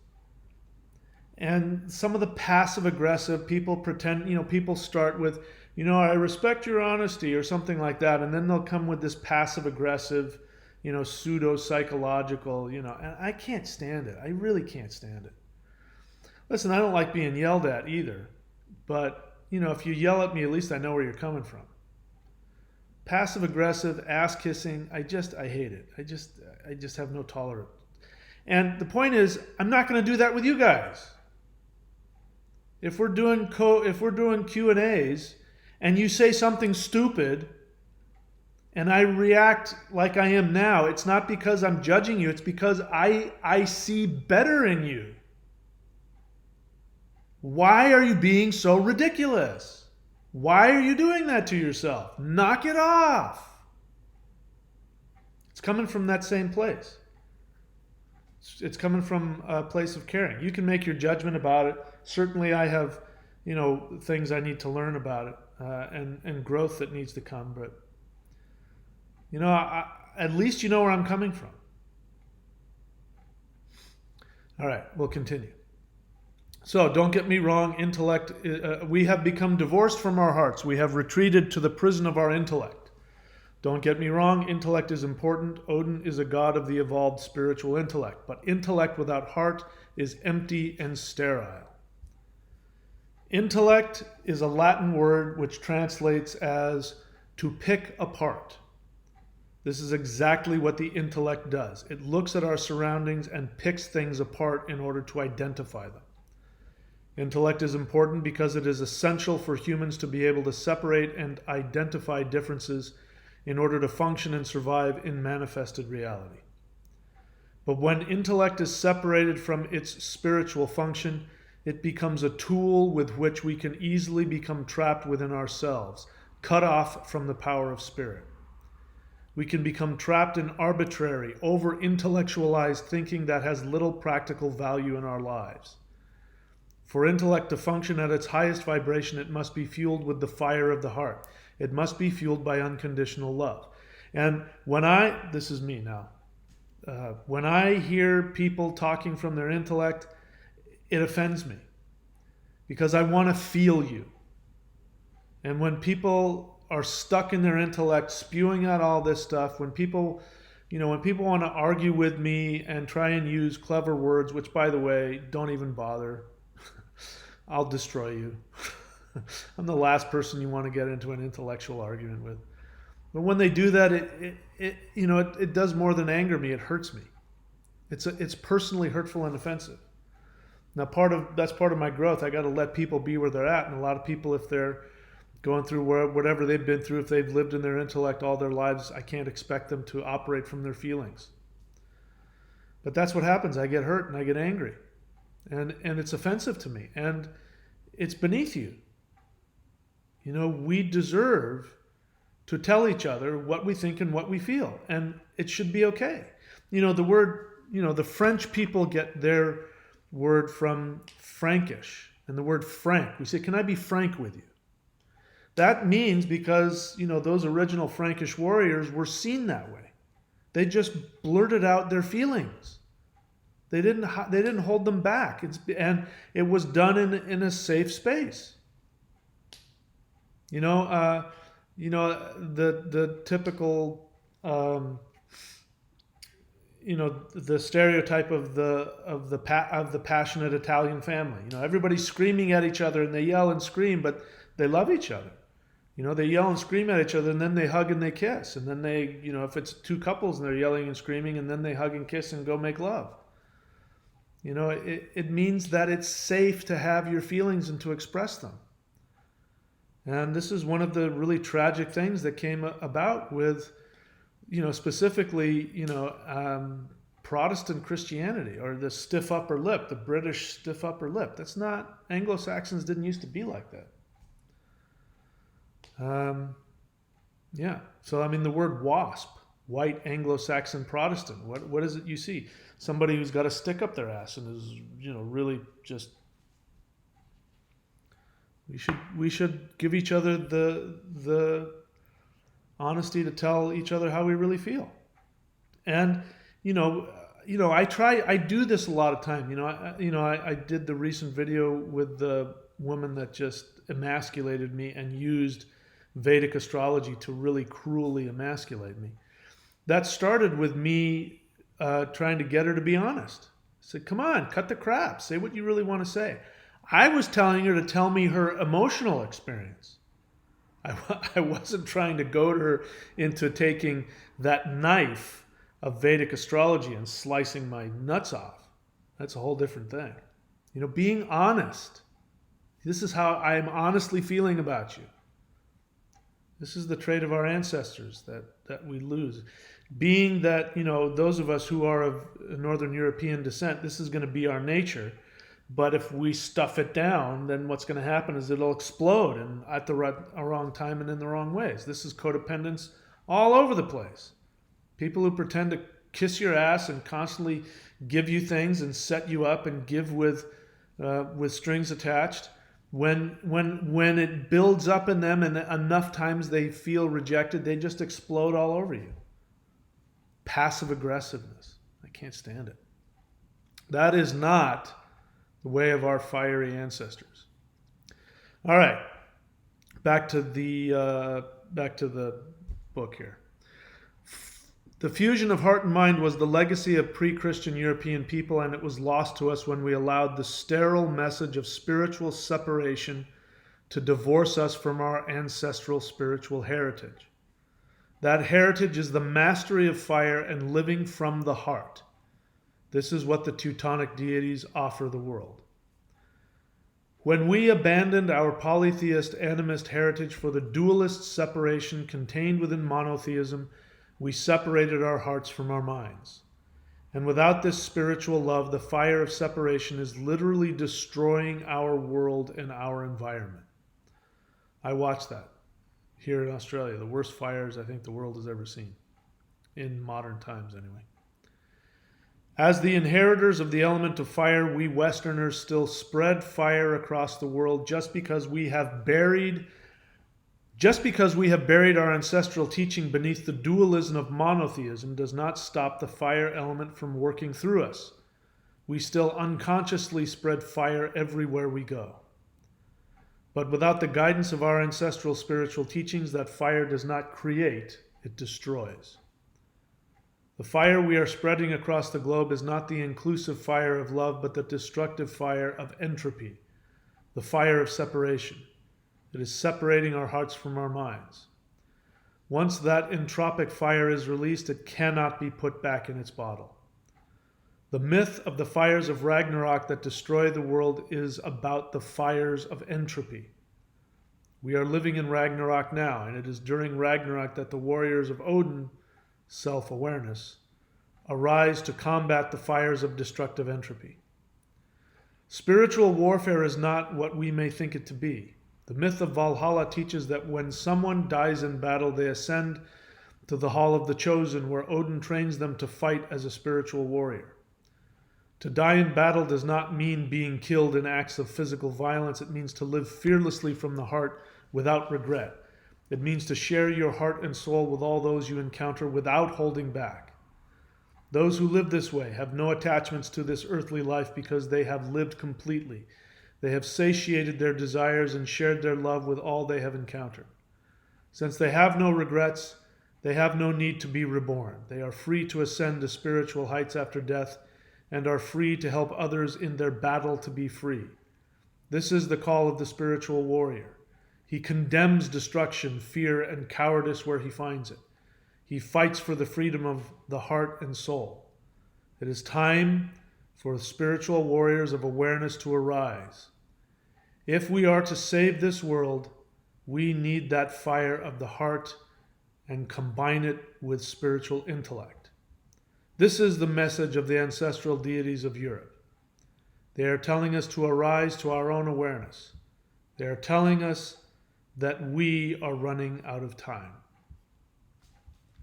[SPEAKER 1] And some of the passive aggressive people pretend, you know, people start with, you know, I respect your honesty or something like that. And then they'll come with this passive aggressive, you know, pseudo psychological, you know, and I can't stand it. I really can't stand it. Listen, I don't like being yelled at either. But, you know, if you yell at me, at least I know where you're coming from. Passive aggressive, ass kissing, I hate it. I just have no tolerance. And the point is, I'm not going to do that with you guys. If we're doing Q&As and you say something stupid and I react like I am now, it's not because I'm judging you, it's because I see better in you. Why are you being so ridiculous? Why are you doing that to yourself? Knock it off. It's coming from that same place. It's coming from a place of caring. You can make your judgment about it. Certainly I have, you know, things I need to learn about it and growth that needs to come. But, you know, at least you know where I'm coming from. All right, we'll continue. So don't get me wrong, intellect, we have become divorced from our hearts. We have retreated to the prison of our intellect. Don't get me wrong, intellect is important. Odin is a god of the evolved spiritual intellect. But intellect without heart is empty and sterile. Intellect is a Latin word which translates as to pick apart. This is exactly what the intellect does. It looks at our surroundings and picks things apart in order to identify them. Intellect is important because it is essential for humans to be able to separate and identify differences in order to function and survive in manifested reality. But when intellect is separated from its spiritual function, it becomes a tool with which we can easily become trapped within ourselves, cut off from the power of spirit. We can become trapped in arbitrary, over-intellectualized thinking that has little practical value in our lives. For intellect to function at its highest vibration, it must be fueled with the fire of the heart. It must be fueled by unconditional love. And this is me now, when I hear people talking from their intellect, it offends me. because I want to feel you. And when people are stuck in their intellect, spewing out all this stuff, when people want to argue with me and try and use clever words, which, by the way, don't even bother. I'll destroy you. I'm the last person you want to get into an intellectual argument with. But when they do that, it does more than anger me. It hurts me. It's personally hurtful and offensive. Now, that's part of my growth. I got to let people be where they're at, and a lot of people, if they're going through whatever they've been through, if they've lived in their intellect all their lives, I can't expect them to operate from their feelings. But that's what happens. I get hurt and I get angry, and it's offensive to me, and it's beneath you. We deserve to tell each other what we think and what we feel, and it should be okay. The French people get their word from Frankish, and the word frank. We say, can I be frank with you? That means because, those original Frankish warriors were seen that way. They just blurted out their feelings. They didn't hold them back. And it was done in a safe space. The typical, the stereotype of the passionate Italian family. Everybody's screaming at each other and they yell and scream, but they love each other. They yell and scream at each other, and then they hug and they kiss. And then they, if it's two couples and they're yelling and screaming, and then they hug and kiss and go make love. It means that it's safe to have your feelings and to express them. And this is one of the really tragic things that came about with, specifically, Protestant Christianity, or the stiff upper lip, the British stiff upper lip. That's not, Anglo-Saxons didn't used to be like that. So, the word WASP, white Anglo-Saxon Protestant, what is it you see? Somebody who's got a stick up their ass and is, really just... We should give each other the honesty to tell each other how we really feel. And, I do this a lot of time. I did the recent video with the woman that just emasculated me and used Vedic astrology to really cruelly emasculate me. That started with me trying to get her to be honest. I said, come on, cut the crap. Say what you really want to say. I was telling her to tell me her emotional experience. I wasn't trying to goad her into taking that knife of Vedic astrology and slicing my nuts off. That's a whole different thing. Being honest. This is how I am honestly feeling about you. This is the trait of our ancestors that we lose. Being that, those of us who are of Northern European descent, this is going to be our nature. But if we stuff it down, then what's going to happen is it'll explode, and at the wrong time and in the wrong ways. This is codependence all over the place. People who pretend to kiss your ass and constantly give you things and set you up and give with strings attached. When it builds up in them and enough times they feel rejected, they just explode all over you. Passive aggressiveness. I can't stand it. That is not the way of our fiery ancestors. All right, back to the book here. The fusion of heart and mind was the legacy of pre-Christian European people, and it was lost to us when we allowed the sterile message of spiritual separation to divorce us from our ancestral spiritual heritage. That heritage is the mastery of fire and living from the heart. This is what the Teutonic deities offer the world. When we abandoned our polytheist animist heritage for the dualist separation contained within monotheism, we separated our hearts from our minds. And without this spiritual love, the fire of separation is literally destroying our world and our environment. I watched that here in Australia, the worst fires I think the world has ever seen, in modern times anyway. As the inheritors of the element of fire, we Westerners still spread fire across the world just because we have buried our ancestral teaching beneath the dualism of monotheism does not stop the fire element from working through us. We still unconsciously spread fire everywhere we go. But without the guidance of our ancestral spiritual teachings, that fire does not create, it destroys. The fire we are spreading across the globe is not the inclusive fire of love, but the destructive fire of entropy, the fire of separation. It is separating our hearts from our minds. Once that entropic fire is released, it cannot be put back in its bottle. The myth of the fires of Ragnarok that destroy the world is about the fires of entropy. We are living in Ragnarok now, and it is during Ragnarok that the warriors of Odin, self-awareness, arise to combat the fires of destructive entropy. Spiritual warfare is not what we may think it to be. The myth of Valhalla teaches that when someone dies in battle, they ascend to the Hall of the Chosen, where Odin trains them to fight as a spiritual warrior. To die in battle does not mean being killed in acts of physical violence. It means to live fearlessly from the heart without regret. It means to share your heart and soul with all those you encounter without holding back. Those who live this way have no attachments to this earthly life because they have lived completely. They have satiated their desires and shared their love with all they have encountered. Since they have no regrets, they have no need to be reborn. They are free to ascend to spiritual heights after death and are free to help others in their battle to be free. This is the call of the spiritual warrior. He condemns destruction, fear, and cowardice where he finds it. He fights for the freedom of the heart and soul. It is time for spiritual warriors of awareness to arise. If we are to save this world, we need that fire of the heart and combine it with spiritual intellect. This is the message of the ancestral deities of Europe. They are telling us to arise to our own awareness. They are telling us that we are running out of time.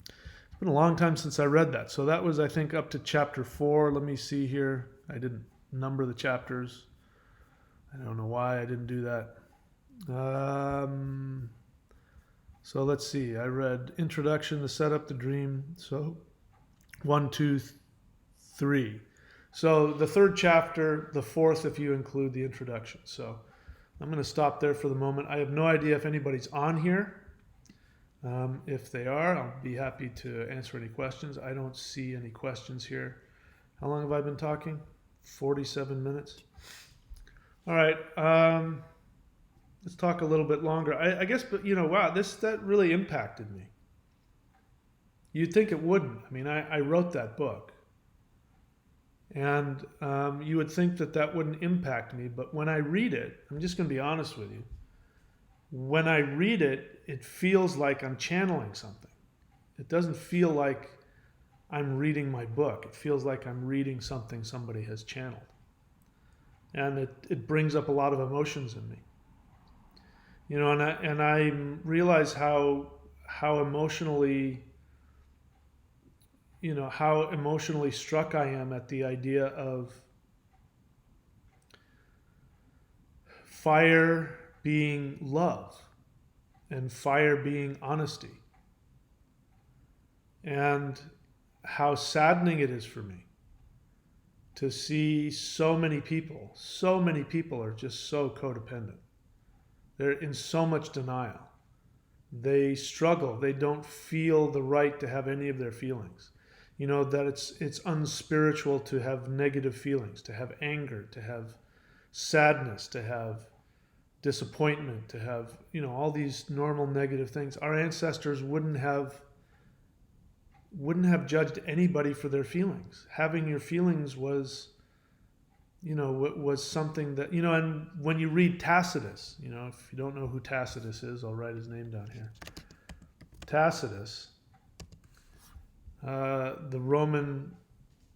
[SPEAKER 1] It's been a long time since I read that. So that was, I think, up to chapter 4. Let me see here. I didn't number the chapters. I don't know why I didn't do that. So let's see. I read Introduction, the Setup, the Dream. So 1, 2, 3. So the third chapter, the fourth if you include the introduction. So I'm going to stop there for the moment. I have no idea if anybody's on here. If they are, I'll be happy to answer any questions. I don't see any questions here. How long have I been talking? 47 minutes. All right. Let's talk a little bit longer. I guess, but wow, that really impacted me. You'd think it wouldn't. I mean, I wrote that book. And you would think that wouldn't impact me. But when I read it, I'm just going to be honest with you. When I read it, it feels like I'm channeling something. It doesn't feel like I'm reading my book. It feels like I'm reading something somebody has channeled. And it brings up a lot of emotions in me. And I realize how emotionally how emotionally struck I am at the idea of fire being love and fire being honesty, and how saddening it is for me to see so many people are just so codependent. They're in so much denial. They struggle. They don't feel the right to have any of their feelings. That it's unspiritual to have negative feelings, to have anger, to have sadness, to have disappointment, to have, all these normal negative things. Our ancestors wouldn't have judged anybody for their feelings. Having your feelings was something that, and when you read Tacitus, if you don't know who Tacitus is, I'll write his name down here. Tacitus, the Roman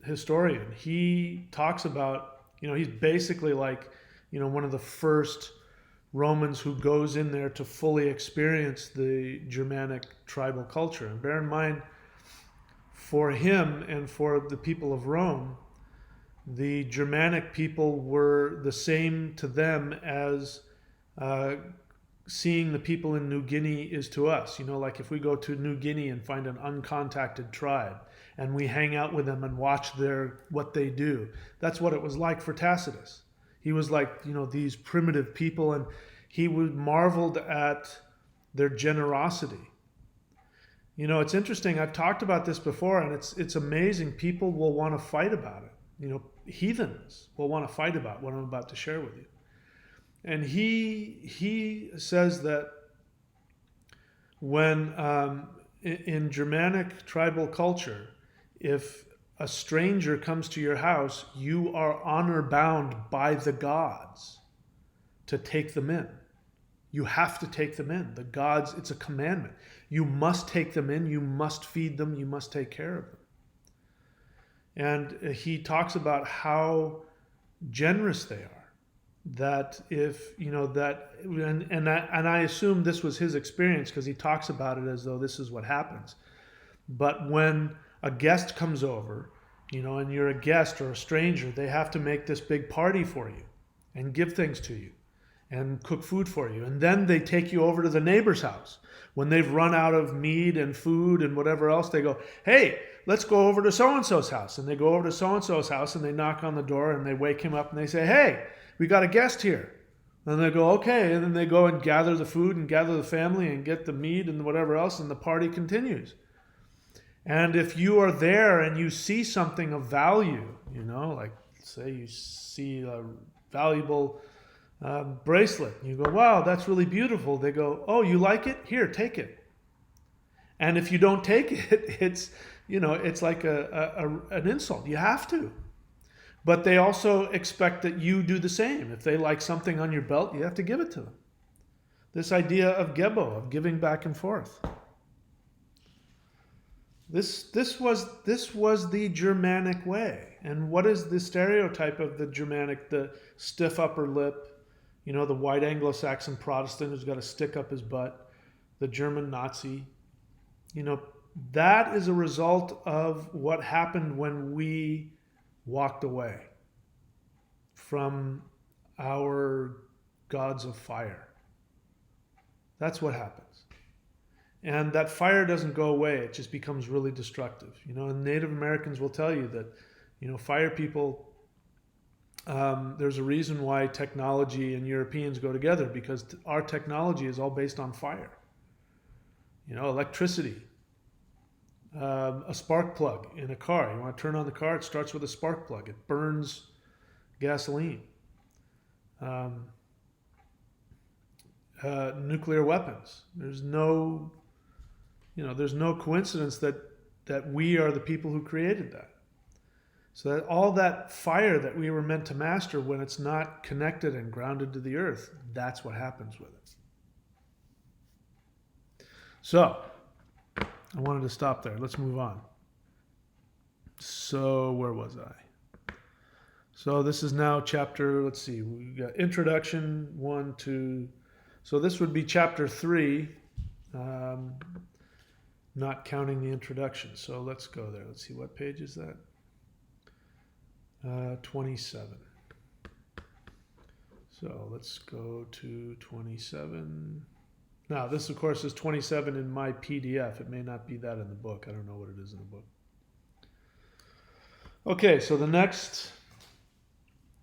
[SPEAKER 1] historian, he talks about, he's basically like, one of the first Romans who goes in there to fully experience the Germanic tribal culture. And bear in mind, for him and for the people of Rome, the Germanic people were the same to them as seeing the people in New Guinea is to us. Like if we go to New Guinea and find an uncontacted tribe and we hang out with them and watch what they do. That's what it was like for Tacitus. He was like, these primitive people, and he marveled at their generosity. You know, it's interesting. I've talked about this before, and it's amazing. People will want to fight about it. You know, heathens will want to fight about what I'm about to share with you. And he says that when in Germanic tribal culture, if a stranger comes to your house, you are honor bound by the gods to take them in. You have to take them in. The gods, it's a commandment. You must take them in. You must feed them. You must take care of them. And he talks about how generous they are. That if, you know, that, and I assume this was his experience because he talks about it as though this is what happens. But when a guest comes over, you know, and you're a guest or a stranger, they have to make this big party for you and give things to you and cook food for you. And then they take you over to the neighbor's house. When they've run out of meat and food and whatever else, they go, hey, let's go over to so-and-so's house. And they go over to so-and-so's house and they knock on the door and they wake him up and they say, hey, we got a guest here. And they go, okay. And then they go and gather the food and gather the family and get the meat and whatever else, and the party continues. And if you are there and you see something of value, you know, like say you see a valuable bracelet, you go, wow, that's really beautiful. They go, oh, you like it? Here, take it. And if you don't take it, it's, you know, it's like an insult. You have to. But they also expect that you do the same. If they like something on your belt, you have to give it to them. This idea of gebo, of giving back and forth. This was the Germanic way. And what is the stereotype of the Germanic? The stiff upper lip, you know, the white Anglo-Saxon Protestant who's got to stick up his butt, the German Nazi. You know, that is a result of what happened when we walked away from our gods of fire. That's what happens. And that fire doesn't go away. It just becomes really destructive. You know, and Native Americans will tell you that, you know, fire people, there's a reason why technology and Europeans go together, because our technology is all based on fire. You know, electricity. A spark plug in a car. You want to turn on the car, it starts with a spark plug. It burns gasoline. Nuclear weapons. There's no coincidence that we are the people who created that. So that all that fire that we were meant to master, when it's not connected and grounded to the earth, that's what happens with it. So, I wanted to stop there. Let's move on. So, where was I? So, this is now chapter, let's see, we got introduction, 1, 2. So, this would be chapter 3, not counting the introduction. So, let's go there. Let's see, what page is that? 27. So, let's go to 27. Now, this, of course, is 27 in my PDF. It may not be that in the book. I don't know what it is in the book. Okay, so the next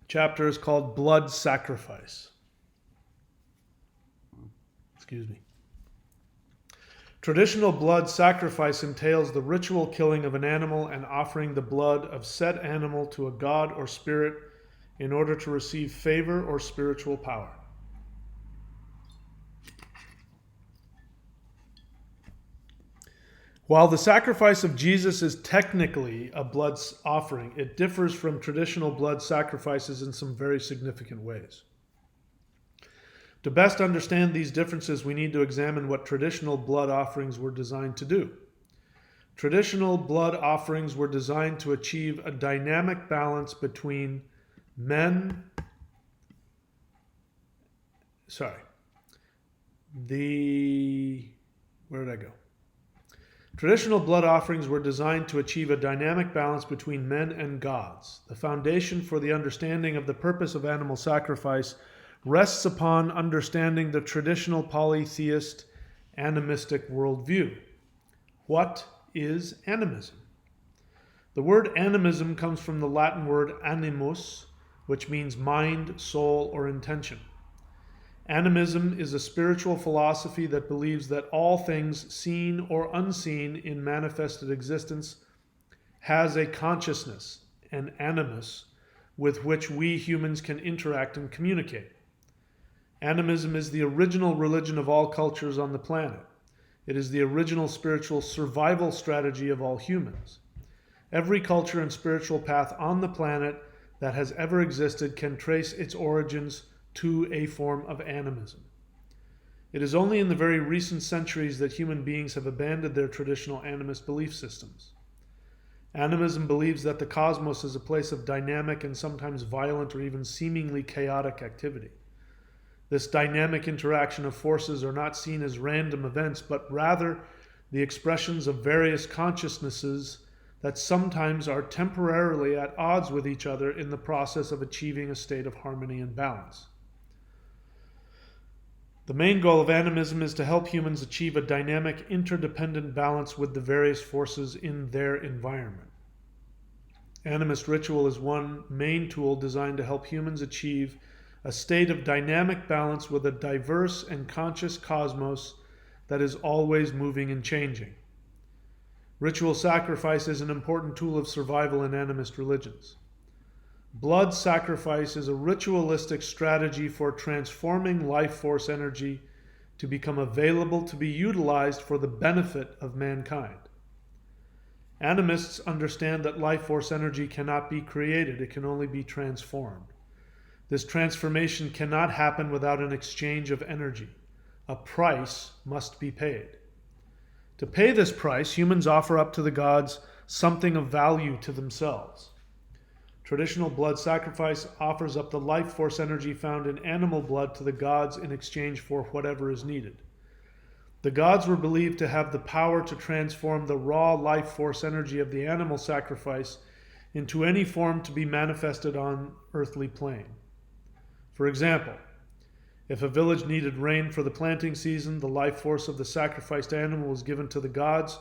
[SPEAKER 1] chapter is called Blood Sacrifice. Excuse me. Traditional blood sacrifice entails the ritual killing of an animal and offering the blood of said animal to a god or spirit in order to receive favor or spiritual power. While the sacrifice of Jesus is technically a blood offering, it differs from traditional blood sacrifices in some very significant ways. To best understand these differences, we need to examine what traditional blood offerings were designed to do. Traditional blood offerings were designed to achieve a dynamic balance between men. Where did I go? Traditional blood offerings were designed to achieve a dynamic balance between men and gods. The foundation for the understanding of the purpose of animal sacrifice rests upon understanding the traditional polytheist animistic worldview. What is animism? The word animism comes from the Latin word animus, which means mind, soul, or intention. Animism is a spiritual philosophy that believes that all things seen or unseen in manifested existence has a consciousness, an animus, with which we humans can interact and communicate. Animism is the original religion of all cultures on the planet. It is the original spiritual survival strategy of all humans. Every culture and spiritual path on the planet that has ever existed can trace its origins to a form of animism. It is only in the very recent centuries that human beings have abandoned their traditional animist belief systems. Animism believes that the cosmos is a place of dynamic and sometimes violent or even seemingly chaotic activity. This dynamic interaction of forces are not seen as random events, but rather the expressions of various consciousnesses that sometimes are temporarily at odds with each other in the process of achieving a state of harmony and balance. The main goal of animism is to help humans achieve a dynamic, interdependent balance with the various forces in their environment. Animist ritual is one main tool designed to help humans achieve a state of dynamic balance with a diverse and conscious cosmos that is always moving and changing. Ritual sacrifice is an important tool of survival in animist religions. Blood sacrifice is a ritualistic strategy for transforming life force energy to become available to be utilized for the benefit of mankind. Animists understand that life force energy cannot be created, it can only be transformed. This transformation cannot happen without an exchange of energy. A price must be paid. To pay this price, humans offer up to the gods something of value to themselves. Traditional blood sacrifice offers up the life force energy found in animal blood to the gods in exchange for whatever is needed. The gods were believed to have the power to transform the raw life force energy of the animal sacrifice into any form to be manifested on earthly plane. For example, if a village needed rain for the planting season, the life force of the sacrificed animal was given to the gods,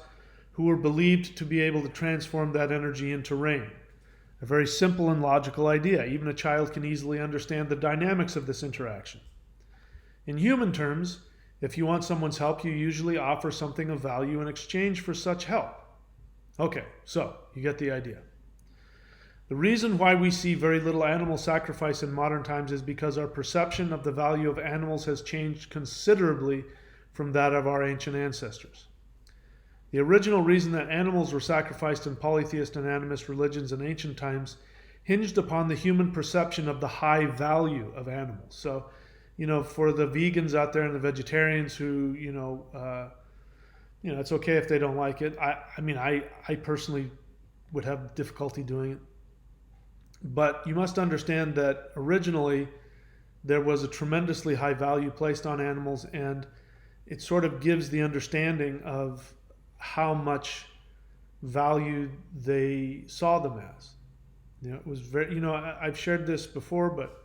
[SPEAKER 1] who were believed to be able to transform that energy into rain. A very simple and logical idea. Even a child can easily understand the dynamics of this interaction. In human terms, if you want someone's help, you usually offer something of value in exchange for such help. Okay, so you get the idea. The reason why we see very little animal sacrifice in modern times is because our perception of the value of animals has changed considerably from that of our ancient ancestors. The original reason that animals were sacrificed in polytheist and animist religions in ancient times hinged upon the human perception of the high value of animals. So, for the vegans out there and the vegetarians who, it's okay if they don't like it. I personally would have difficulty doing it. But you must understand that originally there was a tremendously high value placed on animals, and it sort of gives the understanding of how much value they saw them as. It was very, I've shared this before, but,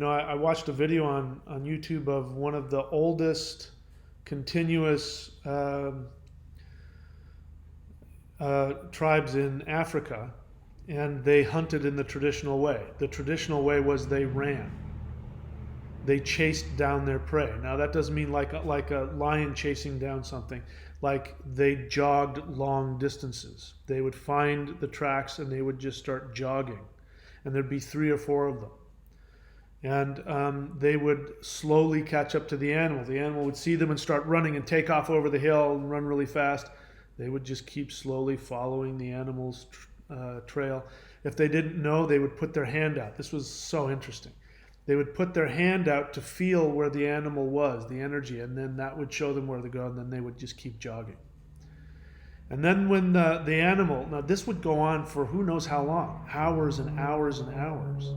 [SPEAKER 1] I watched a video on YouTube of one of the oldest continuous tribes in Africa, and they hunted in the traditional way. The traditional way was they ran. They chased down their prey. Now that doesn't mean like a lion chasing down something. Like they jogged long distances. They would find the tracks and they would just start jogging. And there'd be 3 or 4 of them. And they would slowly catch up to the animal. The animal would see them and start running and take off over the hill and run really fast. They would just keep slowly following the animal's trail. If they didn't know, they would put their hand out. This was so interesting. They would put their hand out to feel where the animal was, the energy, and then that would show them where to go, and then they would just keep jogging. And then when the animal, now this would go on for who knows how long, hours and hours and hours.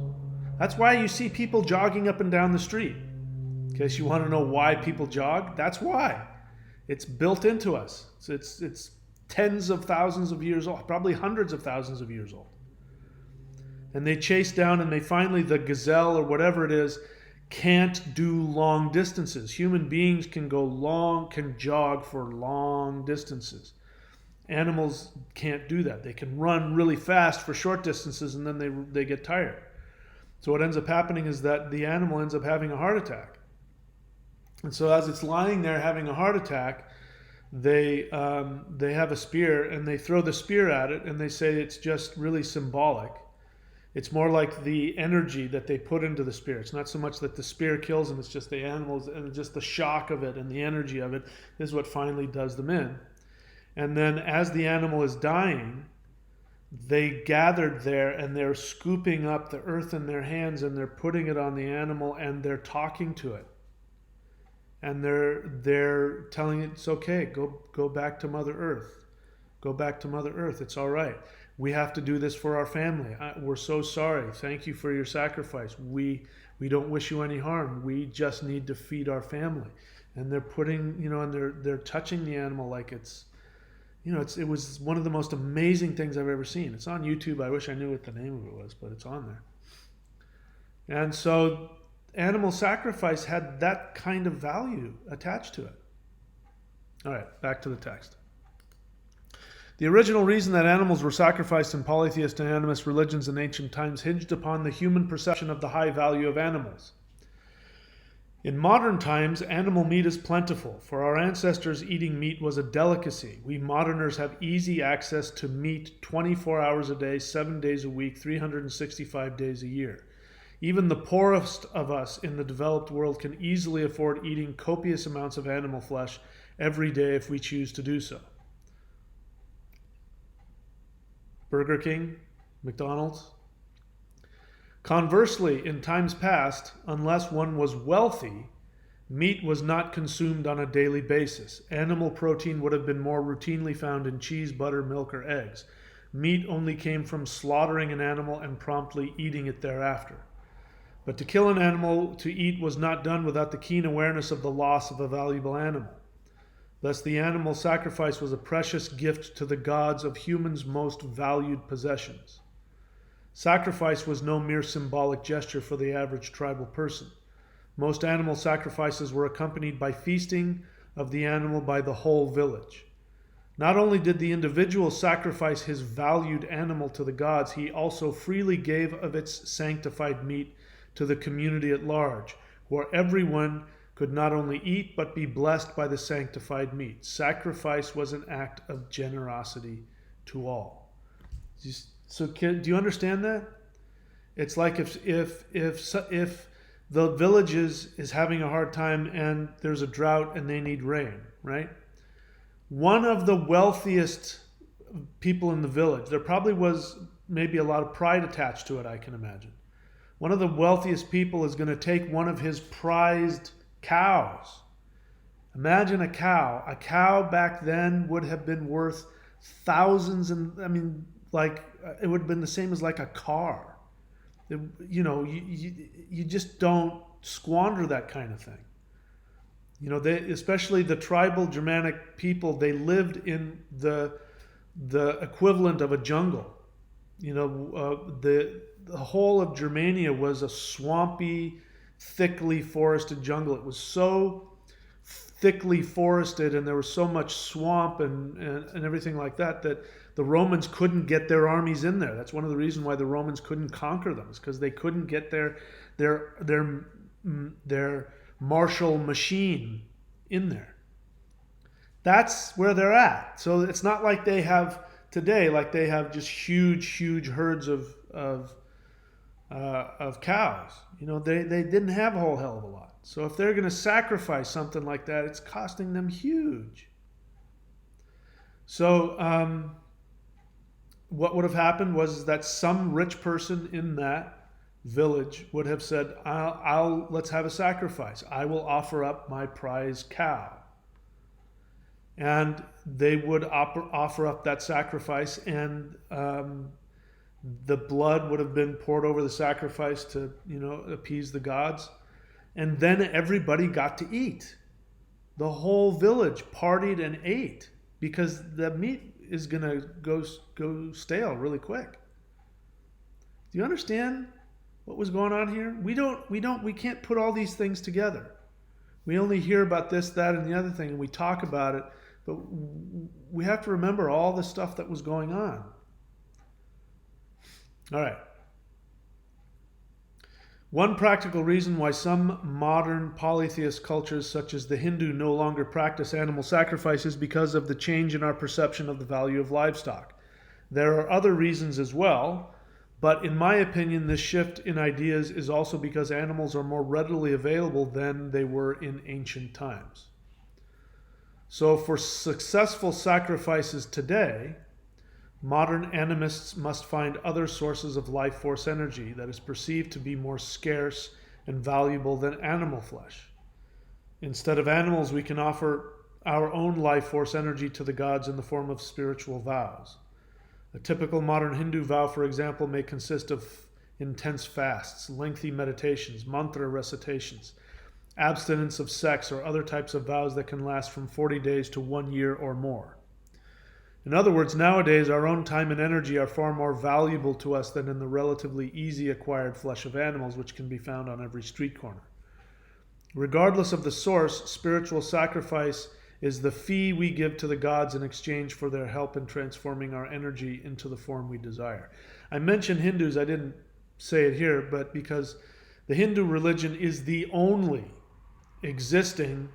[SPEAKER 1] That's why you see people jogging up and down the street. In case you want to know why people jog, that's why. It's built into us. It's tens of thousands of years old, probably hundreds of thousands of years old. And they chase down, and they finally, the gazelle or whatever it is, can't do long distances. Human beings can jog for long distances. Animals can't do that. They can run really fast for short distances, and then they get tired. So what ends up happening is that the animal ends up having a heart attack. And so as it's lying there having a heart attack, they have a spear and they throw the spear at it and they say it's just really symbolic. It's more like the energy that they put into the spear. It's not so much that the spear kills them, it's just the animals and just the shock of it and the energy of it is what finally does them in. And then as the animal is dying, they gathered there and they're scooping up the earth in their hands and they're putting it on the animal and they're talking to it. And they're telling it it's okay, go back to Mother Earth. Go back to Mother Earth, it's all right. We have to do this for our family. We're so sorry. Thank you for your sacrifice. We don't wish you any harm. We just need to feed our family. And they're putting, and they're touching the animal like it's, it was one of the most amazing things I've ever seen. It's on YouTube. I wish I knew what the name of it was, but it's on there. And so animal sacrifice had that kind of value attached to it. All right, back to the text. The original reason that animals were sacrificed in polytheist and animist religions in ancient times hinged upon the human perception of the high value of animals. In modern times, animal meat is plentiful. For our ancestors, eating meat was a delicacy. We moderners have easy access to meat 24 hours a day, 7 days a week, 365 days a year. Even the poorest of us in the developed world can easily afford eating copious amounts of animal flesh every day if we choose to do so. Burger King, McDonald's. Conversely, in times past, unless one was wealthy, meat was not consumed on a daily basis. Animal protein would have been more routinely found in cheese, butter, milk, or eggs. Meat only came from slaughtering an animal and promptly eating it thereafter. But to kill an animal to eat was not done without the keen awareness of the loss of a valuable animal. Thus, the animal sacrifice was a precious gift to the gods of humans' most valued possessions. Sacrifice was no mere symbolic gesture for the average tribal person. Most animal sacrifices were accompanied by feasting of the animal by the whole village. Not only did the individual sacrifice his valued animal to the gods, he also freely gave of its sanctified meat to the community at large, where everyone could not only eat but be blessed by the sanctified meat. Sacrifice was an act of generosity to all. So do you understand that? It's like if the village is having a hard time and there's a drought and they need rain, right? One of the wealthiest people in the village, there probably was maybe a lot of pride attached to it, I can imagine. One of the wealthiest people is going to take one of his prized cows. Imagine a cow. A cow back then would have been worth thousands, and it would have been the same as like a car. You just don't squander that kind of thing. Especially the tribal Germanic people, they lived in the equivalent of a jungle. The whole of Germania was a swampy, thickly forested jungle. It was so thickly forested and there was so much swamp and everything like that the Romans couldn't get their armies in there. That's one of the reasons why the Romans couldn't conquer them, is because they couldn't get their martial machine in there. That's where they're at. So it's not like they have today, like they have just huge herds of cows. They didn't have a whole hell of a lot. So if they're going to sacrifice something like that, it's costing them huge. So what would have happened was that some rich person in that village would have said, let's have a sacrifice. I will offer up my prize cow. And they would offer up that sacrifice, and the blood would have been poured over the sacrifice to, appease the gods. And then everybody got to eat. The whole village partied and ate, because the meat is going to go stale really quick. Do you understand what was going on here? We can't put all these things together. We only hear about this, that, and the other thing, and we talk about it, but we have to remember all the stuff that was going on. All right. One practical reason why some modern polytheist cultures, such as the Hindu, no longer practice animal sacrifice is because of the change in our perception of the value of livestock. There are other reasons as well, but in my opinion, this shift in ideas is also because animals are more readily available than they were in ancient times. So, for successful sacrifices today, modern animists must find other sources of life force energy that is perceived to be more scarce and valuable than animal flesh. Instead of animals, we can offer our own life force energy to the gods in the form of spiritual vows. A typical modern Hindu vow, for example, may consist of intense fasts, lengthy meditations, mantra recitations, abstinence of sex, or other types of vows that can last from 40 days to 1 year or more. In other words, nowadays our own time and energy are far more valuable to us than in the relatively easy acquired flesh of animals, which can be found on every street corner. Regardless of the source, spiritual sacrifice is the fee we give to the gods in exchange for their help in transforming our energy into the form we desire. I mentioned Hindus, I didn't say it here, but because the Hindu religion is the only existing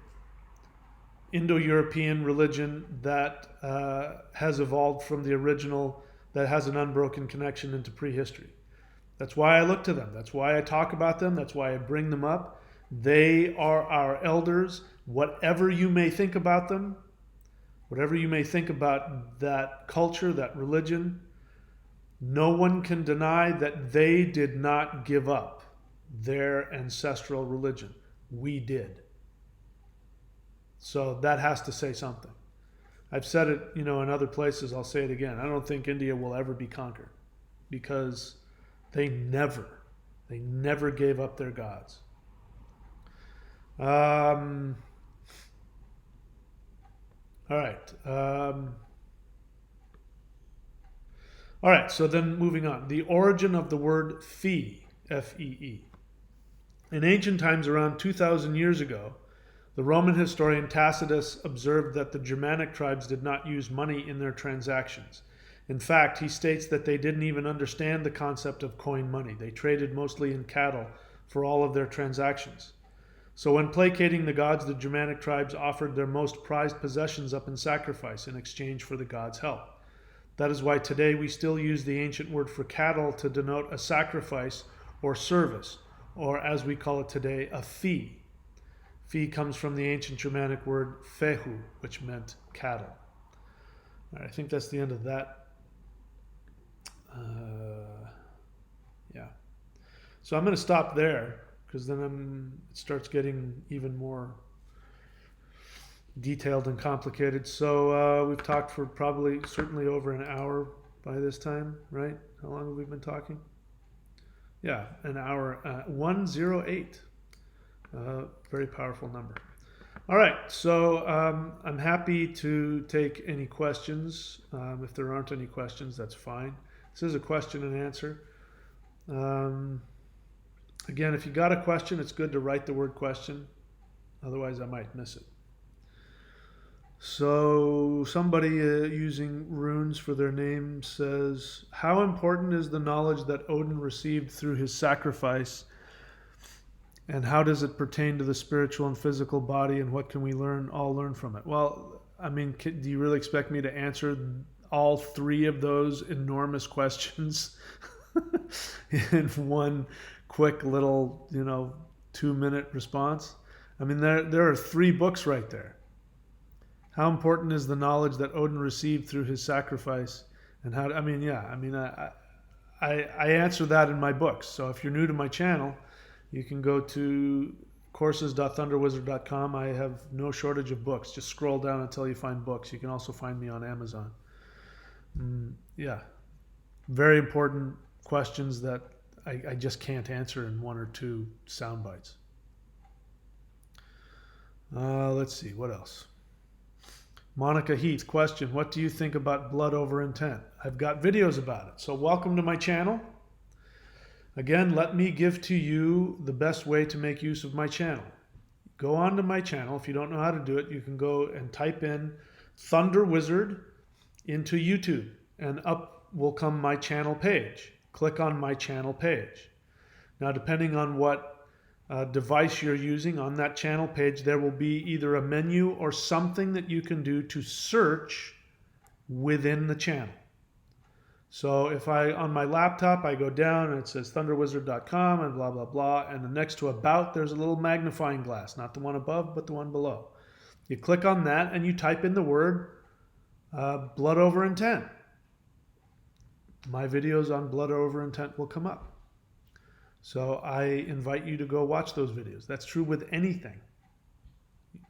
[SPEAKER 1] Indo-European religion that has evolved from the original, that has an unbroken connection into prehistory. That's why I look to them. That's why I talk about them. That's why I bring them up. They are our elders. Whatever you may think about them, whatever you may think about that culture, that religion, no one can deny that they did not give up their ancestral religion. We did. So that has to say something. I've said it, in other places. I'll say it again. I don't think India will ever be conquered because they never gave up their gods. All right. All right, so then moving on. The origin of the word fee, F-E-E. In ancient times, around 2,000 years ago, the Roman historian Tacitus observed that the Germanic tribes did not use money in their transactions. In fact, he states that they didn't even understand the concept of coin money. They traded mostly in cattle for all of their transactions. So when placating the gods, the Germanic tribes offered their most prized possessions up in sacrifice in exchange for the gods' help. That is why today we still use the ancient word for cattle to denote a sacrifice or service, or as we call it today, a fee. Fee comes from the ancient Germanic word fehu, which meant cattle. All right, I think that's the end of that. Yeah. So I'm going to stop there because then it starts getting even more detailed and complicated. So we've talked for certainly over an hour by this time, right? How long have we been talking? Yeah, an hour, 108. Very powerful number. All right, so I'm happy to take any questions. If there aren't any questions, that's fine. This is a question and answer. Again, if you got a question, it's good to write the word question. Otherwise, I might miss it. So somebody using runes for their name says, how important is the knowledge that Odin received through his sacrifice, and how does it pertain to the spiritual and physical body, and what can we all learn from it? Well, I mean, do you really expect me to answer all three of those enormous questions in one quick little, 2-minute response? I mean, there are 3 books right there. How important is the knowledge that Odin received through his sacrifice, and how? I answer that in my books. So if you're new to my channel, you can go to courses.thunderwizard.com. I have no shortage of books. Just scroll down until you find books. You can also find me on Amazon. Yeah, very important questions that I just can't answer in 1 or 2 sound bites. Let's see, what else? Monica Heath, question, what do you think about blood over intent? I've got videos about it, so welcome to my channel. Again, let me give to you the best way to make use of my channel. Go on to my channel. If you don't know how to do it, you can go and type in Thunder Wizard into YouTube, and up will come my channel page. Click on my channel page. Now, depending on what device you're using, on that channel page, there will be either a menu or something that you can do to search within the channel. So if on my laptop, I go down and it says thunderwizard.com and blah, blah, blah. And next to about, there's a little magnifying glass, not the one above, but the one below. You click on that and you type in the word blood over intent. My videos on blood over intent will come up. So I invite you to go watch those videos. That's true with anything.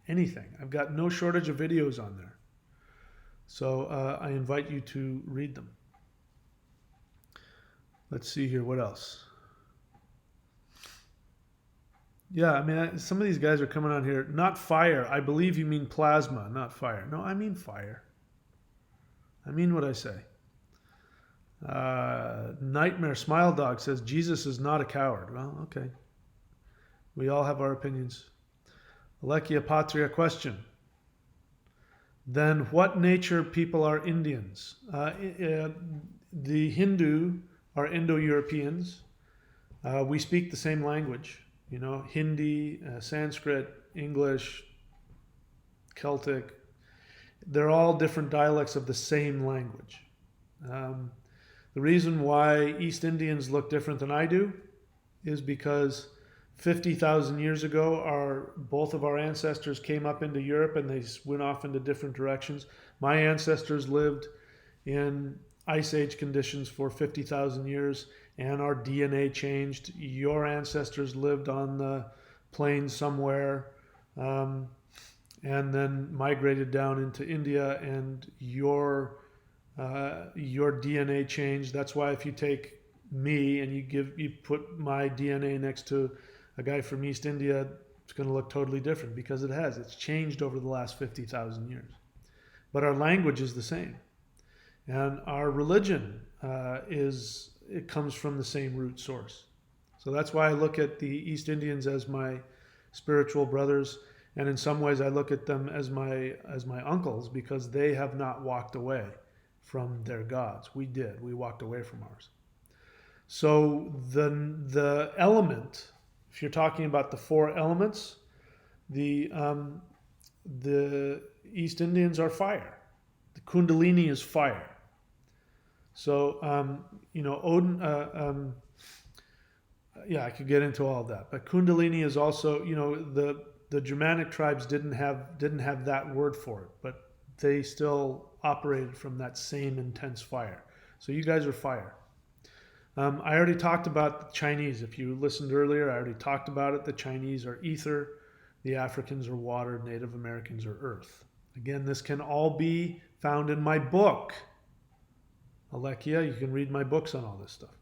[SPEAKER 1] Anything. I've got no shortage of videos on there. So I invite you to read them. Let's see here. What else? Yeah, I mean, some of these guys are coming on here. Not fire. I believe you mean plasma, not fire. No, I mean fire. I mean what I say. Nightmare Smile Dog says Jesus is not a coward. Well, okay. We all have our opinions. Alekia Patria question. Then what nature people are Indians? The Hindu are Indo-Europeans. We speak the same language. You know, Hindi, Sanskrit, English, Celtic. They're all different dialects of the same language. The reason why East Indians look different than I do is because 50,000 years ago, both of our ancestors came up into Europe and they went off into different directions. My ancestors lived in Ice Age conditions for 50,000 years and our DNA changed. Your ancestors lived on the plains somewhere and then migrated down into India, and your DNA changed. That's why if you take me and you put my DNA next to a guy from East India, it's going to look totally different because it has. It's changed over the last 50,000 years. But our language is the same. And our religion it comes from the same root source. So that's why I look at the East Indians as my spiritual brothers, and in some ways I look at them as my uncles, because they have not walked away from their gods. We did. We walked away from ours. So the element, if you're talking about the four elements, the East Indians are fire. The Kundalini is fire. So, Odin, I could get into all of that. But Kundalini is also, the Germanic tribes didn't have that word for it, but they still operated from that same intense fire. So you guys are fire. I already talked about the Chinese. If you listened earlier, I already talked about it. The Chinese are ether, the Africans are water, Native Americans are earth. Again, this can all be found in my book. Alekia, you can read my books on all this stuff.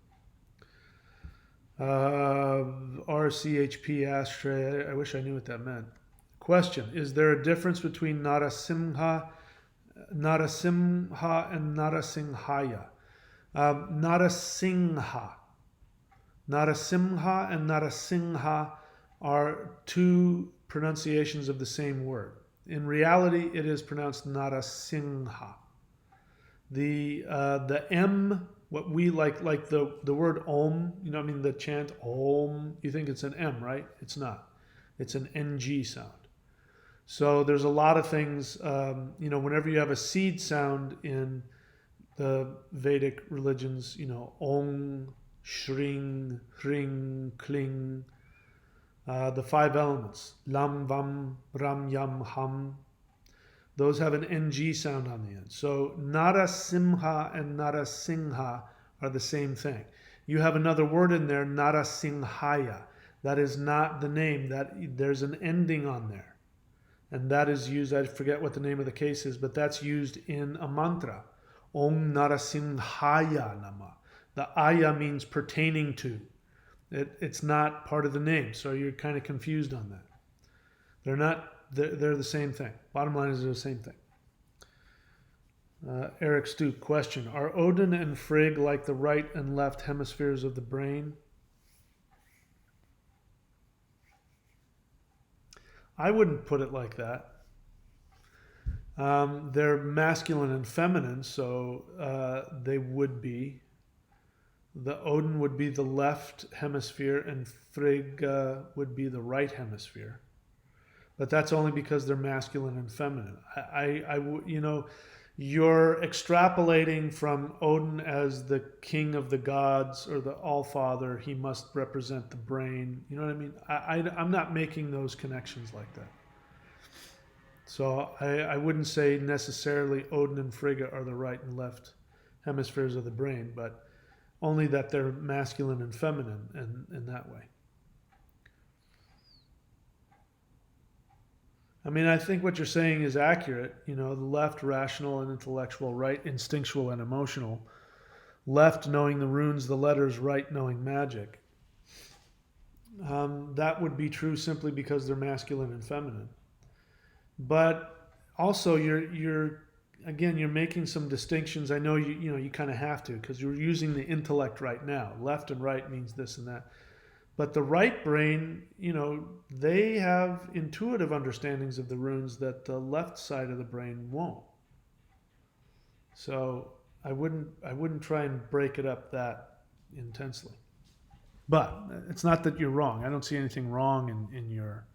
[SPEAKER 1] RCHP Ashtray, I wish I knew what that meant. Question, is there a difference between Narasimha and Narasinghaya? Narasimha and Narasingha are two pronunciations of the same word. In reality, it is pronounced Narasingha. The M, what we like the word Om, the chant Om, you think it's an M, right? It's not. It's an NG sound. So there's a lot of things, whenever you have a seed sound in the Vedic religions, Om, Shring, Hring, Kling, the five elements, Lam, Vam, Ram, Yam, Ham, those have an NG sound on the end. So Narasimha and Narasingha are the same thing. You have another word in there, Narasinghaya. That is not the name. There's an ending on there. And that is used, I forget what the name of the case is, but that's used in a mantra. Om Narasimhaya Nama. The Aya means pertaining to. It's not part of the name, so you're kind of confused on that. They're the same thing. Bottom line is they're the same thing. Eric Stoop, question. Are Odin and Frigg like the right and left hemispheres of the brain? I wouldn't put it like that. They're masculine and feminine, so they would be. The Odin would be the left hemisphere and Frigga would be the right hemisphere. But that's only because they're masculine and feminine. You're extrapolating from Odin as the king of the gods or the all-father. He must represent the brain. You know what I mean? I'm not making those connections like that. So I wouldn't say necessarily Odin and Frigga are the right and left hemispheres of the brain, but only that they're masculine and feminine in that way. I mean, I think what you're saying is accurate. The left, rational and intellectual, right, instinctual and emotional. Left, knowing the runes, the letters, right, knowing magic. That would be true simply because they're masculine and feminine. But also, you're making some distinctions. I know you kind of have to because you're using the intellect right now. Left and right means this and that. But the right brain, they have intuitive understandings of the runes that the left side of the brain won't. So I wouldn't try and break it up that intensely. But it's not that you're wrong. I don't see anything wrong in your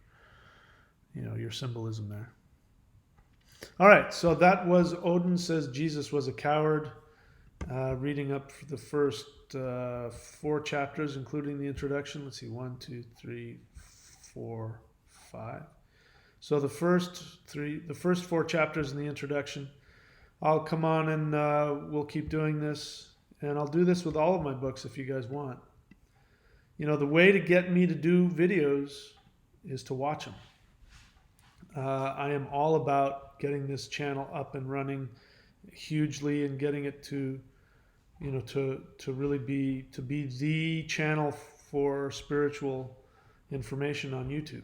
[SPEAKER 1] symbolism there. All right, so that was Odin says Jesus was a coward. Reading up for the first 4 chapters, including the introduction. Let's see, 1, 2, 3, 4, 5. So the first 4 chapters in the introduction. I'll come on and we'll keep doing this, and I'll do this with all of my books if you guys want. The way to get me to do videos is to watch them. I am all about getting this channel up and running hugely and getting it to really be the channel for spiritual information on YouTube.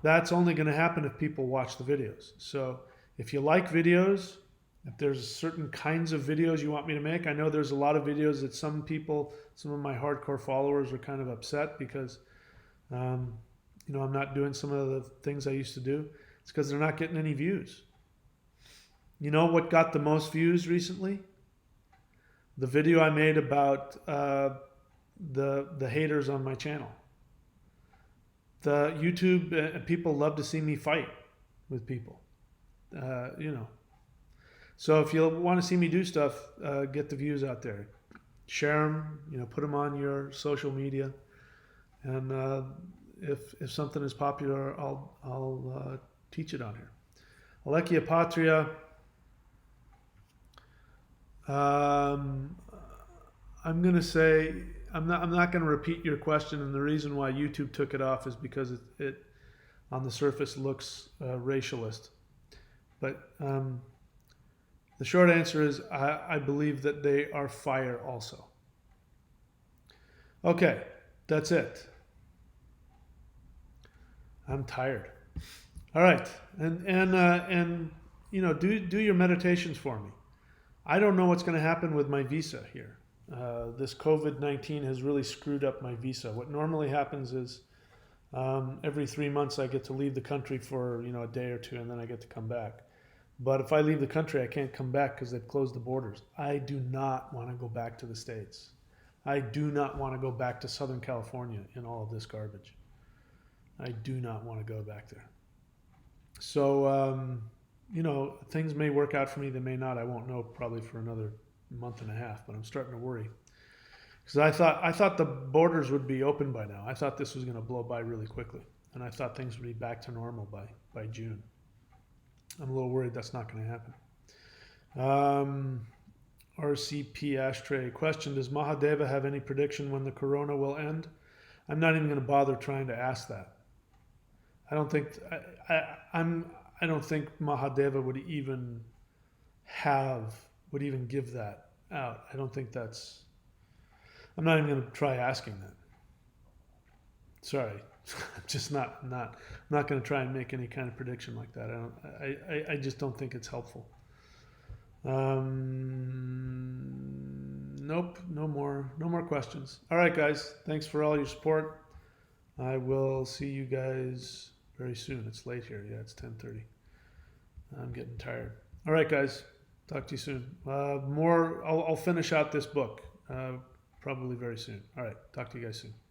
[SPEAKER 1] That's only going to happen if people watch the videos. So if you like videos, if there's certain kinds of videos you want me to make, I know there's a lot of videos that some of my hardcore followers are kind of upset because I'm not doing some of the things I used to do. It's because they're not getting any views. You know what got the most views recently? The video I made about the haters on my channel. The YouTube people love to see me fight with people. So if you want to see me do stuff, get the views out there. Share them, put them on your social media. And if something is popular, I'll teach it on here. Alekia Patria. I'm going to say I'm not going to repeat your question, and the reason why YouTube took it off is because it on the surface looks racialist. But the short answer is I believe that they are fire also. Okay, that's it. I'm tired. All right, and do your meditations for me. I don't know what's going to happen with my visa here. This COVID-19 has really screwed up my visa. What normally happens is every 3 months I get to leave the country for a day or two, and then I get to come back. But if I leave the country, I can't come back because they've closed the borders. I do not want to go back to the States. I do not want to go back to Southern California in all of this garbage. I do not want to go back there. So, things may work out for me, they may not. I won't know probably for another month and a half, but I'm starting to worry. Because I thought the borders would be open by now. I thought this was going to blow by really quickly. And I thought things would be back to normal by June. I'm a little worried that's not going to happen. RCP Ashtray question, does Mahadeva have any prediction when the corona will end? I'm not even going to bother trying to ask that. I don't think Mahadeva would even give that out. I don't think I'm not even going to try asking that. Sorry. I'm just not going to try and make any kind of prediction like that. I just don't think it's helpful. Nope, no more questions. All right, guys, thanks for all your support. I will see you guys very soon. It's late here. Yeah, it's 10:30. I'm getting tired. All right, guys, talk to you soon. I'll finish out this book. probably very soon. All right, talk to you guys soon.